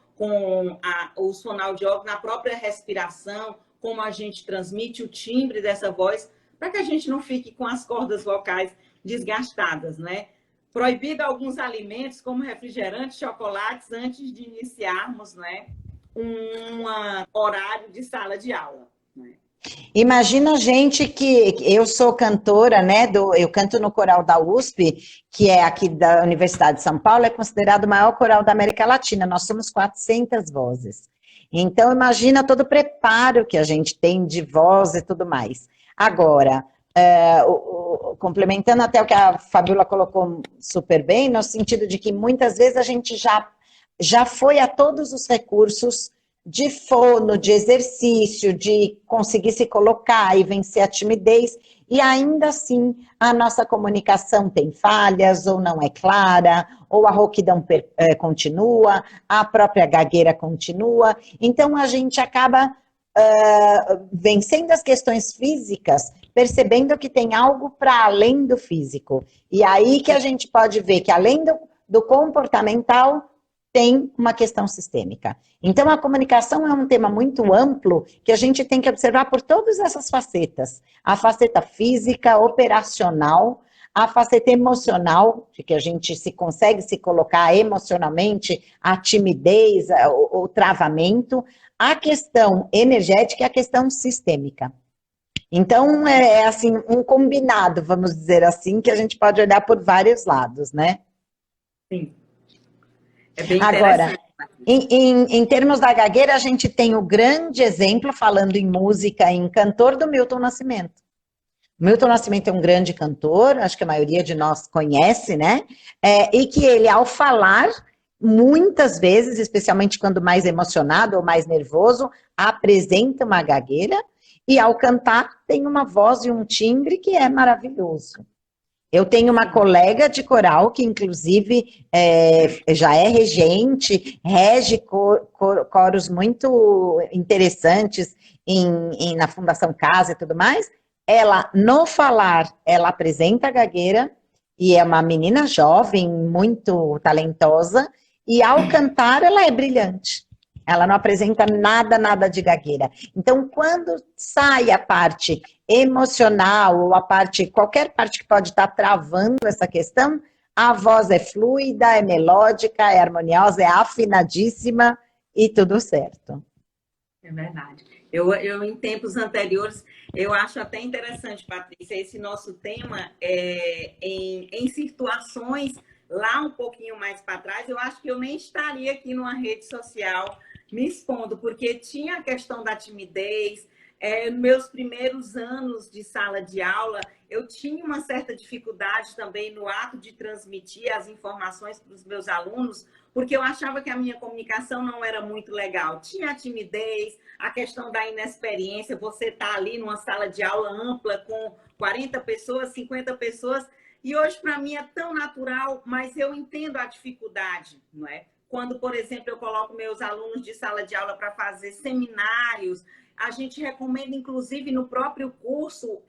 S2: os fonoaudiólogos na própria respiração, como a gente transmite o timbre dessa voz, para que a gente não fique com as cordas vocais desgastadas, né? Proibido alguns alimentos, como refrigerantes, chocolates, antes de iniciarmos, né, um horário de sala de aula, né?
S3: Imagina a gente que eu sou cantora, né? Eu canto no coral da USP, que é aqui da Universidade de São Paulo, é considerado o maior coral da América Latina. Nós somos 400 vozes. Então, imagina todo o preparo que a gente tem de voz e tudo mais. Agora, complementando até o que a Fabíola colocou super bem, no sentido de que muitas vezes a gente já foi a todos os recursos de fono, de exercício, de conseguir se colocar e vencer a timidez, e ainda assim a nossa comunicação tem falhas, ou não é clara, ou a rouquidão continua, a própria gagueira continua. Então a gente acaba vencendo as questões físicas, percebendo que tem algo para além do físico. E aí que a gente pode ver que além do comportamental, tem uma questão sistêmica. Então, a comunicação é um tema muito amplo que a gente tem que observar por todas essas facetas. A faceta física, operacional, a faceta emocional, de que a gente consegue se colocar emocionalmente, a timidez, o travamento, a questão energética e a questão sistêmica. Então, é assim, um combinado, vamos dizer assim, que a gente pode olhar por vários lados, né?
S2: Sim. É bem
S3: agora, em termos da gagueira, a gente tem o grande exemplo, falando em música, em cantor, do Milton Nascimento. Milton Nascimento é um grande cantor, acho que a maioria de nós conhece, né? E que ele, ao falar, muitas vezes, especialmente quando mais emocionado ou mais nervoso, apresenta uma gagueira, e ao cantar tem uma voz e um timbre que é maravilhoso. Eu tenho uma colega de coral que, inclusive, já é regente, rege coros muito interessantes na Fundação Casa e tudo mais. Ela, no falar, ela apresenta a gagueira, e é uma menina jovem, muito talentosa, e ao cantar ela é brilhante. Ela não apresenta nada de gagueira. Então, quando sai a parte emocional, ou qualquer parte que pode estar travando essa questão, a voz é fluida, é melódica, é harmoniosa, é afinadíssima e tudo certo.
S2: É verdade. Eu, em tempos anteriores, eu acho até interessante, Patrícia, esse nosso tema em situações lá um pouquinho mais para trás, eu acho que eu nem estaria aqui numa rede social me expondo, porque tinha a questão da timidez. Meus primeiros anos de sala de aula, eu tinha uma certa dificuldade também no ato de transmitir as informações para os meus alunos, porque eu achava que a minha comunicação não era muito legal. Tinha a timidez, a questão da inexperiência, você está ali numa sala de aula ampla com 40 pessoas, 50 pessoas, e hoje para mim é tão natural, mas eu entendo a dificuldade, não é? Quando, por exemplo, eu coloco meus alunos de sala de aula para fazer seminários, a gente recomenda, inclusive, no próprio curso,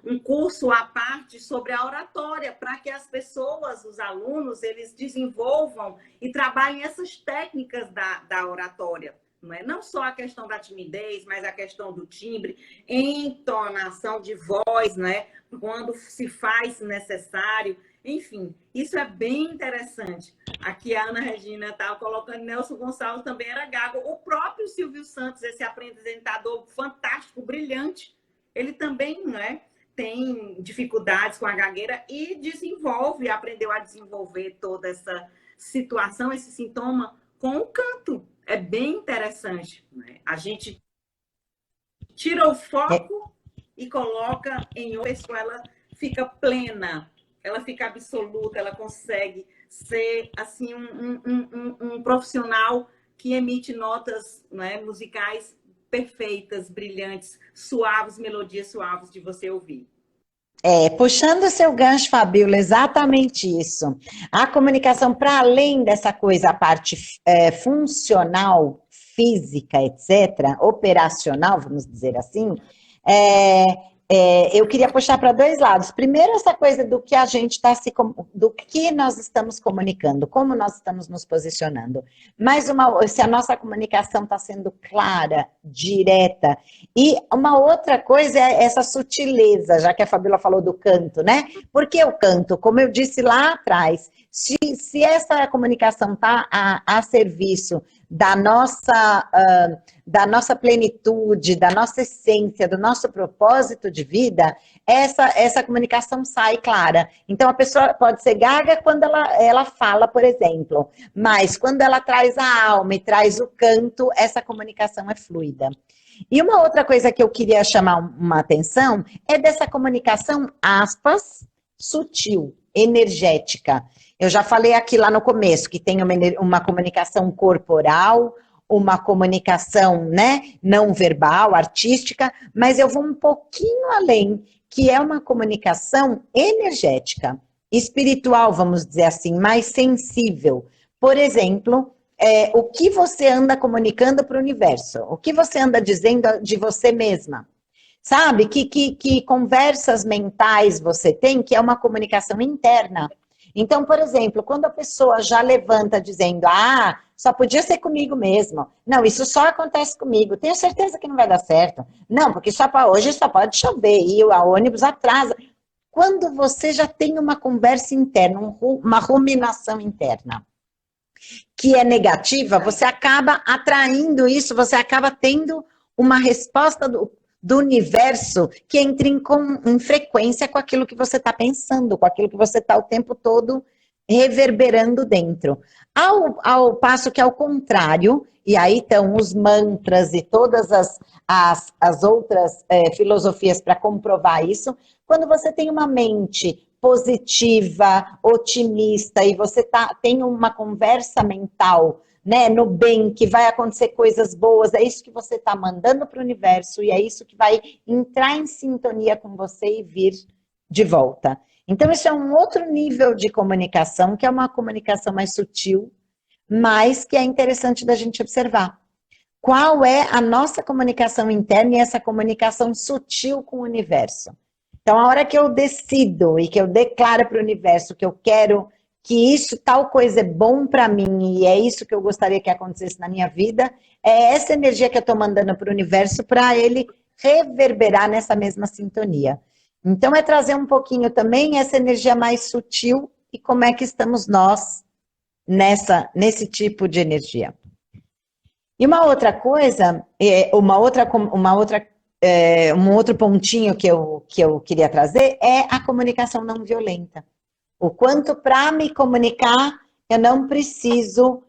S2: um curso à parte sobre a oratória, para que as pessoas, os alunos, eles desenvolvam e trabalhem essas técnicas da oratória. Não só a questão da timidez, mas a questão do timbre, entonação de voz, quando se faz necessário. Enfim, isso é bem interessante. Aqui a Ana Regina estava colocando, Nelson Gonçalves também era gago. O próprio Silvio Santos, esse apresentador fantástico, brilhante, ele também tem dificuldades com a gagueira e aprendeu a desenvolver toda essa situação, esse sintoma com o canto. É bem interessante. A gente tira o foco e coloca em outra pessoa, ela fica plena, ela fica absoluta, ela consegue ser assim um profissional que emite notas musicais perfeitas, brilhantes, suaves, melodias suaves de você ouvir.
S3: Puxando o seu gancho, Fabíola, exatamente isso. A comunicação, para além dessa coisa, a parte funcional, física, etc., operacional, vamos dizer assim, eu queria puxar para dois lados. Primeiro, essa coisa do que a gente do que nós estamos comunicando, como nós estamos nos posicionando. Mais se a nossa comunicação está sendo clara, direta. E uma outra coisa é essa sutileza, já que a Fabíola falou do canto, né? Porque o canto, como eu disse lá atrás, se essa comunicação está a serviço da nossa plenitude, da nossa essência, do nosso propósito de vida, essa comunicação sai clara. Então, a pessoa pode ser gaga quando ela fala, por exemplo, mas quando ela traz a alma e traz o canto, essa comunicação é fluida. E uma outra coisa que eu queria chamar uma atenção é dessa comunicação, aspas, sutil, energética. Eu já falei aqui lá no começo que tem uma comunicação corporal, uma comunicação não verbal, artística, mas eu vou um pouquinho além, que é uma comunicação energética, espiritual, vamos dizer assim, mais sensível. Por exemplo, o que você anda comunicando para o universo, o que você anda dizendo de você mesma. Sabe, que conversas mentais você tem, que é uma comunicação interna. Então, por exemplo, quando a pessoa já levanta dizendo, só podia ser comigo mesmo. Não, isso só acontece comigo. Tenho certeza que não vai dar certo. Não, porque hoje só pode chover e o ônibus atrasa. Quando você já tem uma conversa interna, uma ruminação interna, que é negativa, você acaba atraindo isso, você acaba tendo uma resposta do universo que entra em frequência com aquilo que você está pensando, com aquilo que você está o tempo todo reverberando dentro. Ao passo que, ao contrário, e aí estão os mantras e todas as outras filosofias para comprovar isso, quando você tem uma mente positiva, otimista, e você tem uma conversa mental, no bem, que vai acontecer coisas boas, é isso que você está mandando para o universo e é isso que vai entrar em sintonia com você e vir de volta. Então, isso é um outro nível de comunicação, que é uma comunicação mais sutil, mas que é interessante da gente observar. Qual é a nossa comunicação interna e essa comunicação sutil com o universo? Então, a hora que eu decido e que eu declaro para o universo que eu quero que tal coisa é bom para mim e é isso que eu gostaria que acontecesse na minha vida, é essa energia que eu estou mandando para o universo para ele reverberar nessa mesma sintonia. Então, é trazer um pouquinho também essa energia mais sutil e como é que estamos nós nesse tipo de energia. E uma outra coisa, um outro pontinho que eu queria trazer é a comunicação não violenta. O quanto para me comunicar eu não preciso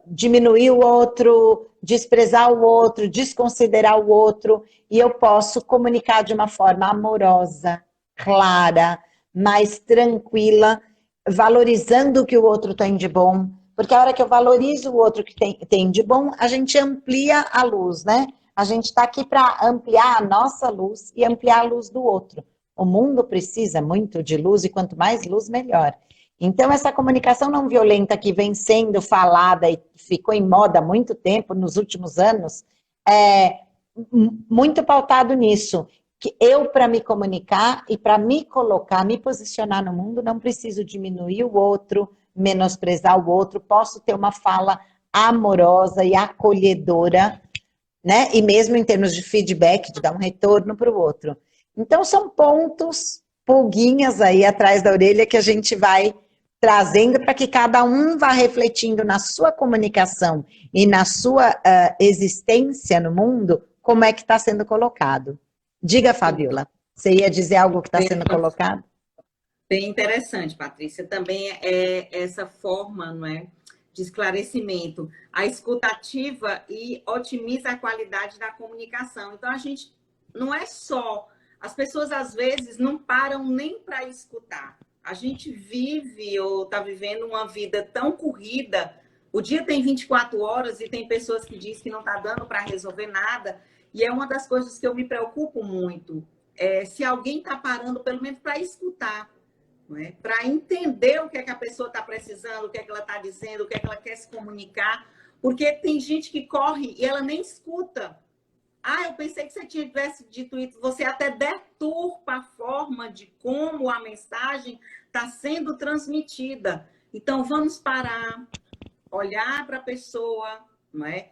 S3: diminuir o outro, desprezar o outro, desconsiderar o outro, e eu posso comunicar de uma forma amorosa, clara, mais tranquila, valorizando o que o outro tem de bom, porque a hora que eu valorizo o outro que tem de bom, a gente amplia a luz, né? A gente está aqui para ampliar a nossa luz e ampliar a luz do outro. O mundo precisa muito de luz e quanto mais luz, melhor. Então, essa comunicação não violenta que vem sendo falada e ficou em moda há muito tempo, nos últimos anos, é muito pautado nisso. Que eu, para me comunicar e para me colocar, me posicionar no mundo, não preciso diminuir o outro, menosprezar o outro, posso ter uma fala amorosa e acolhedora, né? E mesmo em termos de feedback, de dar um retorno para o outro. Então, são pontos, pulguinhas aí atrás da orelha que a gente vai trazendo para que cada um vá refletindo na sua comunicação e na sua existência no mundo, como é que está sendo colocado. Diga, Fabiola, você ia dizer algo que está sendo colocado?
S2: Bem interessante, Patrícia. Também é essa forma, não é, de esclarecimento. A escuta ativa e otimiza a qualidade da comunicação. Então, a gente não é só... As pessoas, às vezes, não param nem para escutar. A gente vive ou está vivendo uma vida tão corrida. O dia tem 24 horas e tem pessoas que dizem que não está dando para resolver nada. E é uma das coisas que eu me preocupo muito. Se alguém está parando, pelo menos para escutar, não é? Para entender o que é que a pessoa está precisando, o que é que ela está dizendo, o que é que ela quer se comunicar. Porque tem gente que corre e ela nem escuta. Ah, eu pensei que você tivesse dito isso. Você até deturpa a forma de como a mensagem está sendo transmitida. Então, vamos parar, olhar para a pessoa, não é?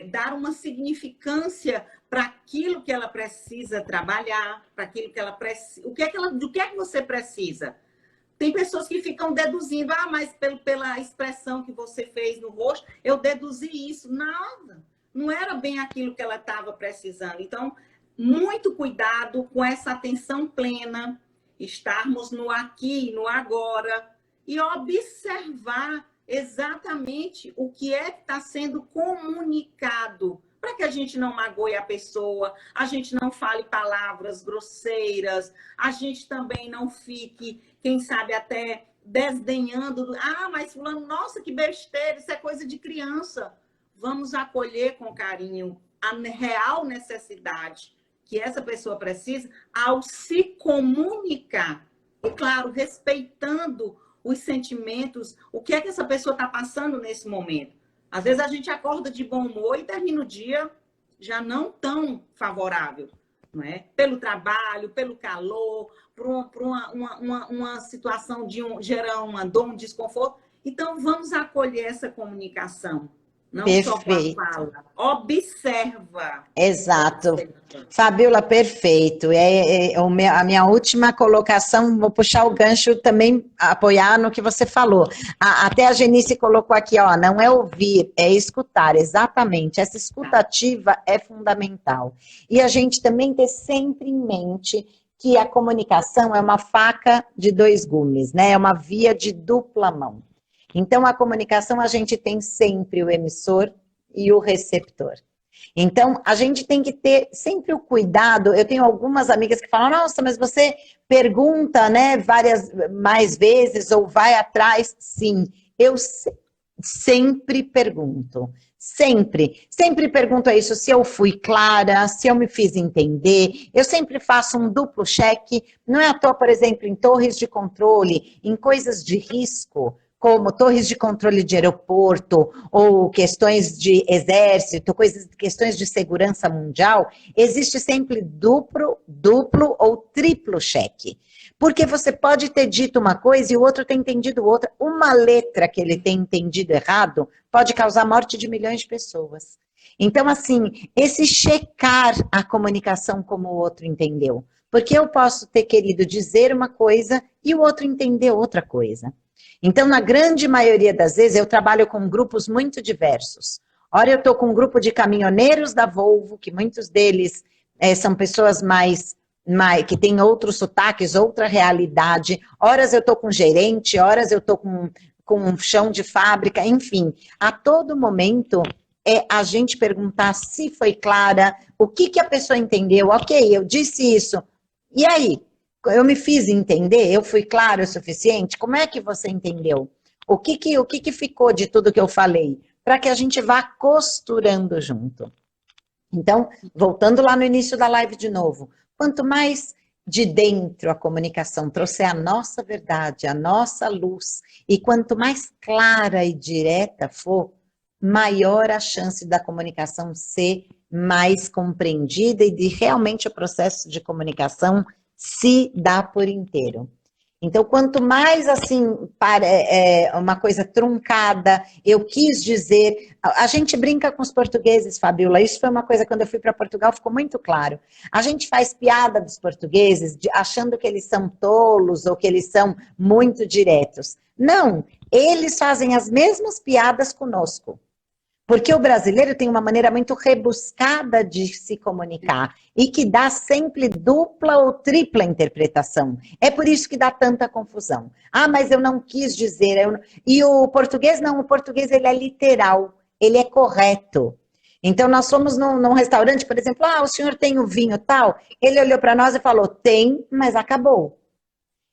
S2: Dar uma significância para aquilo que ela precisa trabalhar, para aquilo que ela precisa. Do que é que você precisa? Tem pessoas que ficam deduzindo, mas pela expressão que você fez no rosto, eu deduzi isso. Nada. Não era bem aquilo que ela estava precisando. Então, muito cuidado com essa atenção plena, estarmos no aqui, no agora, e observar exatamente o que é que está sendo comunicado, para que a gente não magoe a pessoa, a gente não fale palavras grosseiras, a gente também não fique, quem sabe, até desdenhando. Mas fulano, nossa, que besteira, isso é coisa de criança. Vamos acolher com carinho a real necessidade que essa pessoa precisa ao se comunicar. E, claro, respeitando os sentimentos, o que é que essa pessoa está passando nesse momento. Às vezes a gente acorda de bom humor e termina o dia já não tão favorável, não é? Pelo trabalho, pelo calor, por uma situação de gerar uma dor, um desconforto. Então, vamos acolher essa comunicação. Não
S3: Perfeito.
S2: Só com a fala. Observa.
S3: Exato.
S2: Observa.
S3: Fabiola, perfeito. A minha última colocação, vou puxar o gancho também, apoiar no que você falou. Até a Genice colocou aqui, não é ouvir, é escutar, exatamente. Essa escutativa é fundamental. E a gente também ter sempre em mente que a comunicação é uma faca de dois gumes, né? É uma via de dupla mão. Então, a comunicação, a gente tem sempre o emissor e o receptor. Então, a gente tem que ter sempre o cuidado. Eu tenho algumas amigas que falam, nossa, mas você pergunta, né, mais vezes ou vai atrás. Sim, eu sempre pergunto. Sempre pergunto isso, se eu fui clara, se eu me fiz entender. Eu sempre faço um duplo cheque. Não é à toa, por exemplo, em torres de controle, em coisas de risco, como torres de controle de aeroporto, ou questões de exército, questões de segurança mundial, existe sempre duplo ou triplo cheque. Porque você pode ter dito uma coisa e o outro ter entendido outra. Uma letra que ele tem entendido errado pode causar a morte de milhões de pessoas. Então, assim, esse checar a comunicação como o outro entendeu. Porque eu posso ter querido dizer uma coisa e o outro entender outra coisa. Então, na grande maioria das vezes, eu trabalho com grupos muito diversos. Ora, eu estou com um grupo de caminhoneiros da Volvo, que muitos deles são pessoas que têm outros sotaques, outra realidade. Horas eu estou com gerente, horas eu estou com um chão de fábrica, enfim. A todo momento é a gente perguntar se foi clara, o que a pessoa entendeu. Ok, eu disse isso. E aí? Eu me fiz entender? Eu fui claro o suficiente? Como é que você entendeu? O que ficou de tudo que eu falei? Para que a gente vá costurando junto. Então, voltando lá no início da live de novo, quanto mais de dentro a comunicação trouxer a nossa verdade, a nossa luz, e quanto mais clara e direta for, maior a chance da comunicação ser mais compreendida e de realmente o processo de comunicação se dar por inteiro. Então, quanto mais, assim, uma coisa truncada, eu quis dizer... A gente brinca com os portugueses, Fabiola, isso foi uma coisa, quando eu fui para Portugal, ficou muito claro. A gente faz piada dos portugueses, achando que eles são tolos ou que eles são muito diretos. Não, eles fazem as mesmas piadas conosco. Porque o brasileiro tem uma maneira muito rebuscada de se comunicar e que dá sempre dupla ou tripla interpretação. É por isso que dá tanta confusão. Ah, mas eu não quis dizer. E o português não, o português ele é literal, ele é correto. Então nós fomos num restaurante, por exemplo, o senhor tem o vinho tal? Ele olhou para nós e falou, tem, mas acabou.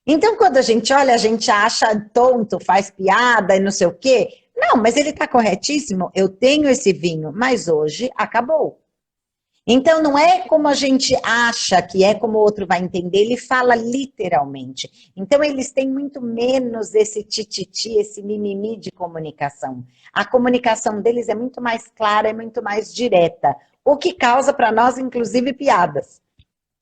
S3: Então quando a gente olha, a gente acha tonto, faz piada e não sei o quê. Não, mas ele está corretíssimo, eu tenho esse vinho, mas hoje acabou. Então, não é como a gente acha que é como o outro vai entender, ele fala literalmente. Então, eles têm muito menos esse tititi, esse mimimi de comunicação. A comunicação deles é muito mais clara, é muito mais direta, o que causa para nós, inclusive, piadas.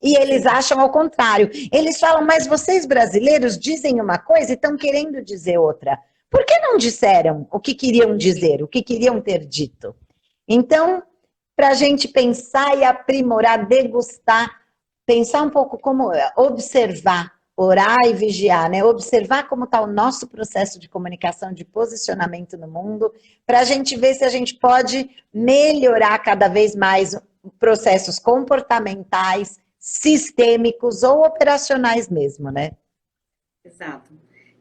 S3: E eles acham ao contrário. Eles falam, mas vocês brasileiros dizem uma coisa e estão querendo dizer outra. Por que não disseram o que queriam dizer, o que queriam ter dito? Então, para a gente pensar e aprimorar, degustar, pensar um pouco como observar, orar e vigiar, né? Observar como está o nosso processo de comunicação, de posicionamento no mundo, para a gente ver se a gente pode melhorar cada vez mais processos comportamentais, sistêmicos ou operacionais mesmo, né?
S2: Exato.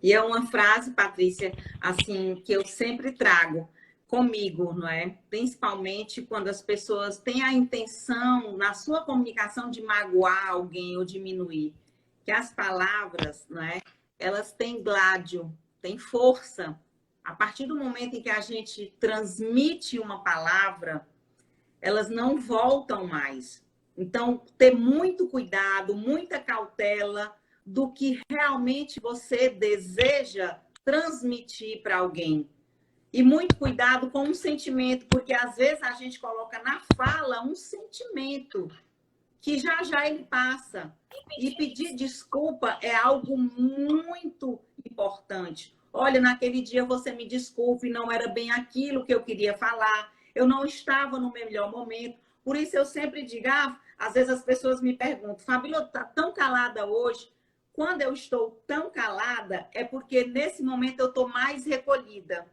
S2: E é uma frase, Patrícia, assim, que eu sempre trago comigo, não é? Principalmente quando as pessoas têm a intenção, na sua comunicação, de magoar alguém ou diminuir. Que as palavras, não é? Elas têm gládio, têm força. A partir do momento em que a gente transmite uma palavra, elas não voltam mais. Então, ter muito cuidado, muita cautela do que realmente você deseja transmitir para alguém. E muito cuidado com um sentimento, porque às vezes a gente coloca na fala um sentimento que já ele passa. E pedir desculpa é algo muito importante. Olha, naquele dia você me desculpe, não era bem aquilo que eu queria falar, eu não estava no melhor momento. Por isso eu sempre digo, às vezes as pessoas me perguntam, Fabíola, tá tão calada hoje? Quando eu estou tão calada, é porque nesse momento eu estou mais recolhida.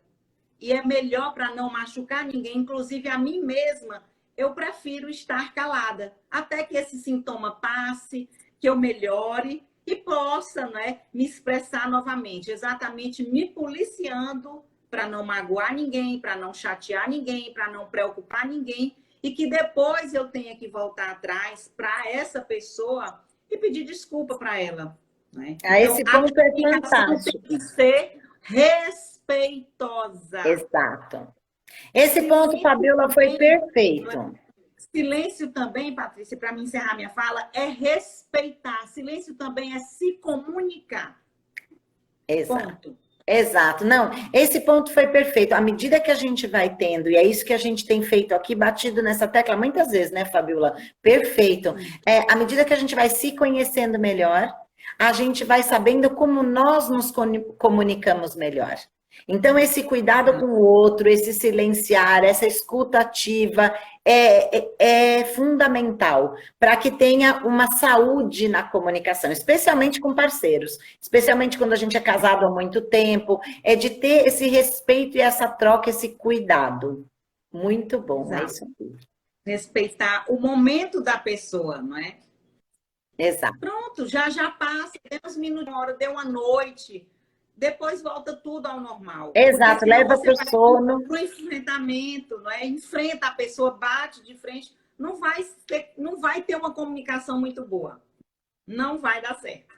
S2: E é melhor para não machucar ninguém, inclusive a mim mesma, eu prefiro estar calada. Até que esse sintoma passe, que eu melhore e possa, né, me expressar novamente. Exatamente me policiando para não magoar ninguém, para não chatear ninguém, para não preocupar ninguém. E que depois eu tenha que voltar atrás para essa pessoa e pedir desculpa para ela. Né?
S1: Esse ponto é fantástico.
S2: Tem que ser respeitosa.
S1: Exato. Esse ponto, Fabíola, foi perfeito.
S2: Silêncio também, Patrícia, para me encerrar minha fala, é respeitar. Silêncio também é se comunicar.
S1: Exato.
S2: Ponto.
S1: Exato. Não, esse ponto foi perfeito. À medida que a gente vai tendo, e é isso que a gente tem feito aqui, batido nessa tecla muitas vezes, né, Fabíola? Perfeito. À medida que a gente vai se conhecendo melhor, a gente vai sabendo como nós nos comunicamos melhor. Então, esse cuidado com o outro, esse silenciar, essa escuta ativa é fundamental para que tenha uma saúde na comunicação, especialmente com parceiros, especialmente quando a gente é casado há muito tempo, é de ter esse respeito e essa troca, esse cuidado. Muito bom,
S2: Exato.
S1: é isso aqui.
S2: Respeitar o momento da pessoa, não é?
S1: Exato.
S2: Pronto, já passa, deu uns minutos, uma hora, deu uma noite, depois volta tudo ao normal.
S1: Exato, leva para o sono.
S2: Para o enfrentamento, não é? Enfrenta a pessoa, bate de frente, não vai ter uma comunicação muito boa. Não vai dar certo,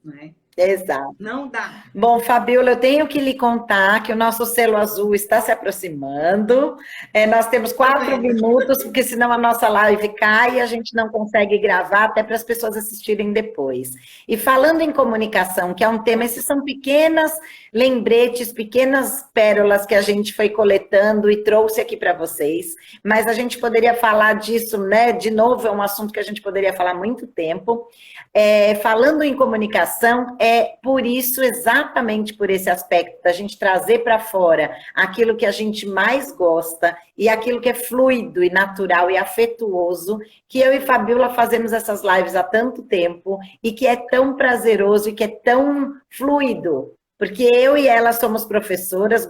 S2: não é?
S1: Exato.
S2: Não dá.
S1: Bom, Fabiola, eu tenho que lhe contar que o nosso selo azul está se aproximando. Nós temos 4 minutos, porque senão a nossa live cai e a gente não consegue gravar, até para as pessoas assistirem depois. E falando em comunicação, que é um tema, esses são pequenas lembretes, pequenas pérolas que a gente foi coletando e trouxe aqui para vocês, mas a gente poderia falar disso, né? De novo, é um assunto que a gente poderia falar há muito tempo. Falando em comunicação, é por isso, exatamente por esse aspecto, da gente trazer para fora aquilo que a gente mais gosta e aquilo que é fluido e natural e afetuoso, que eu e Fabiola fazemos essas lives há tanto tempo e que é tão prazeroso e que é tão fluido. Porque eu e ela somos professoras,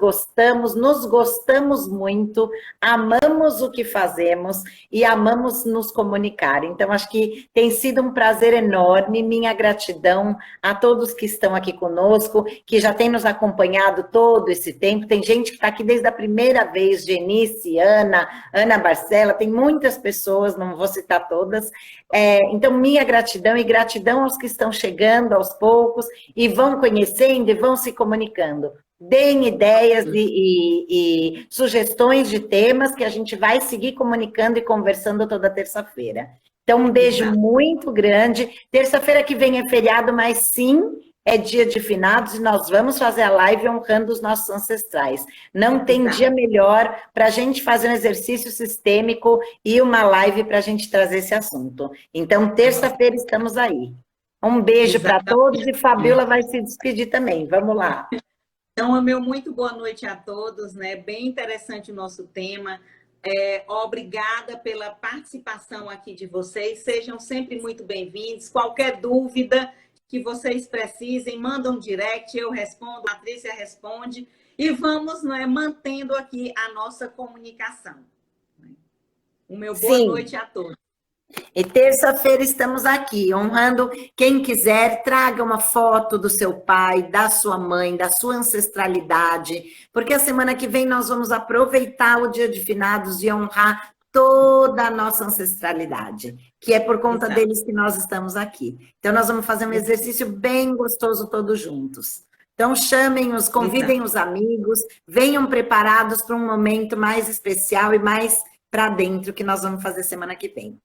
S1: nos gostamos muito, amamos o que fazemos e amamos nos comunicar. Então, acho que tem sido um prazer enorme, minha gratidão a todos que estão aqui conosco, que já têm nos acompanhado todo esse tempo. Tem gente que está aqui desde a primeira vez, Genice, Ana Barcela, tem muitas pessoas, não vou citar todas. Então, minha gratidão e gratidão aos que estão chegando aos poucos e vão conhecendo e vão se comunicando. Deem ideias e sugestões de temas que a gente vai seguir comunicando e conversando toda terça-feira. Então, um beijo muito grande. Terça-feira que vem é feriado, mas sim, é dia de finados e nós vamos fazer a live honrando os nossos ancestrais. Não tem dia melhor para a gente fazer um exercício sistêmico e uma live para a gente trazer esse assunto. Então, terça-feira estamos aí. Um beijo para todos e Fabiola vai se despedir também. Vamos lá.
S2: Então, meu muito boa noite a todos, né? Bem interessante o nosso tema. Obrigada pela participação aqui de vocês. Sejam sempre muito bem-vindos. Qualquer dúvida que vocês precisem, mandam um direct, eu respondo, a Patrícia responde. E vamos, né, mantendo aqui a nossa comunicação. O meu boa noite a todos.
S1: E terça-feira estamos aqui, honrando quem quiser, traga uma foto do seu pai, da sua mãe, da sua ancestralidade, porque a semana que vem nós vamos aproveitar o Dia de Finados e honrar toda a nossa ancestralidade, que é por conta deles que nós estamos aqui. Então, nós vamos fazer um exercício bem gostoso todos juntos. Então, chamem-os, convidem os amigos, venham preparados para um momento mais especial e mais para dentro que nós vamos fazer semana que vem.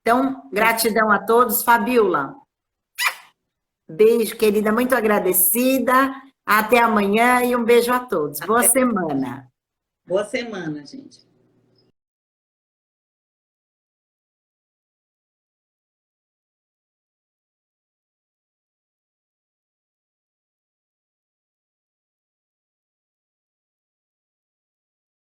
S1: Então, gratidão a todos. Fabiola, beijo, querida, muito agradecida. Até amanhã e um beijo a todos. Boa semana.
S2: Boa semana, gente.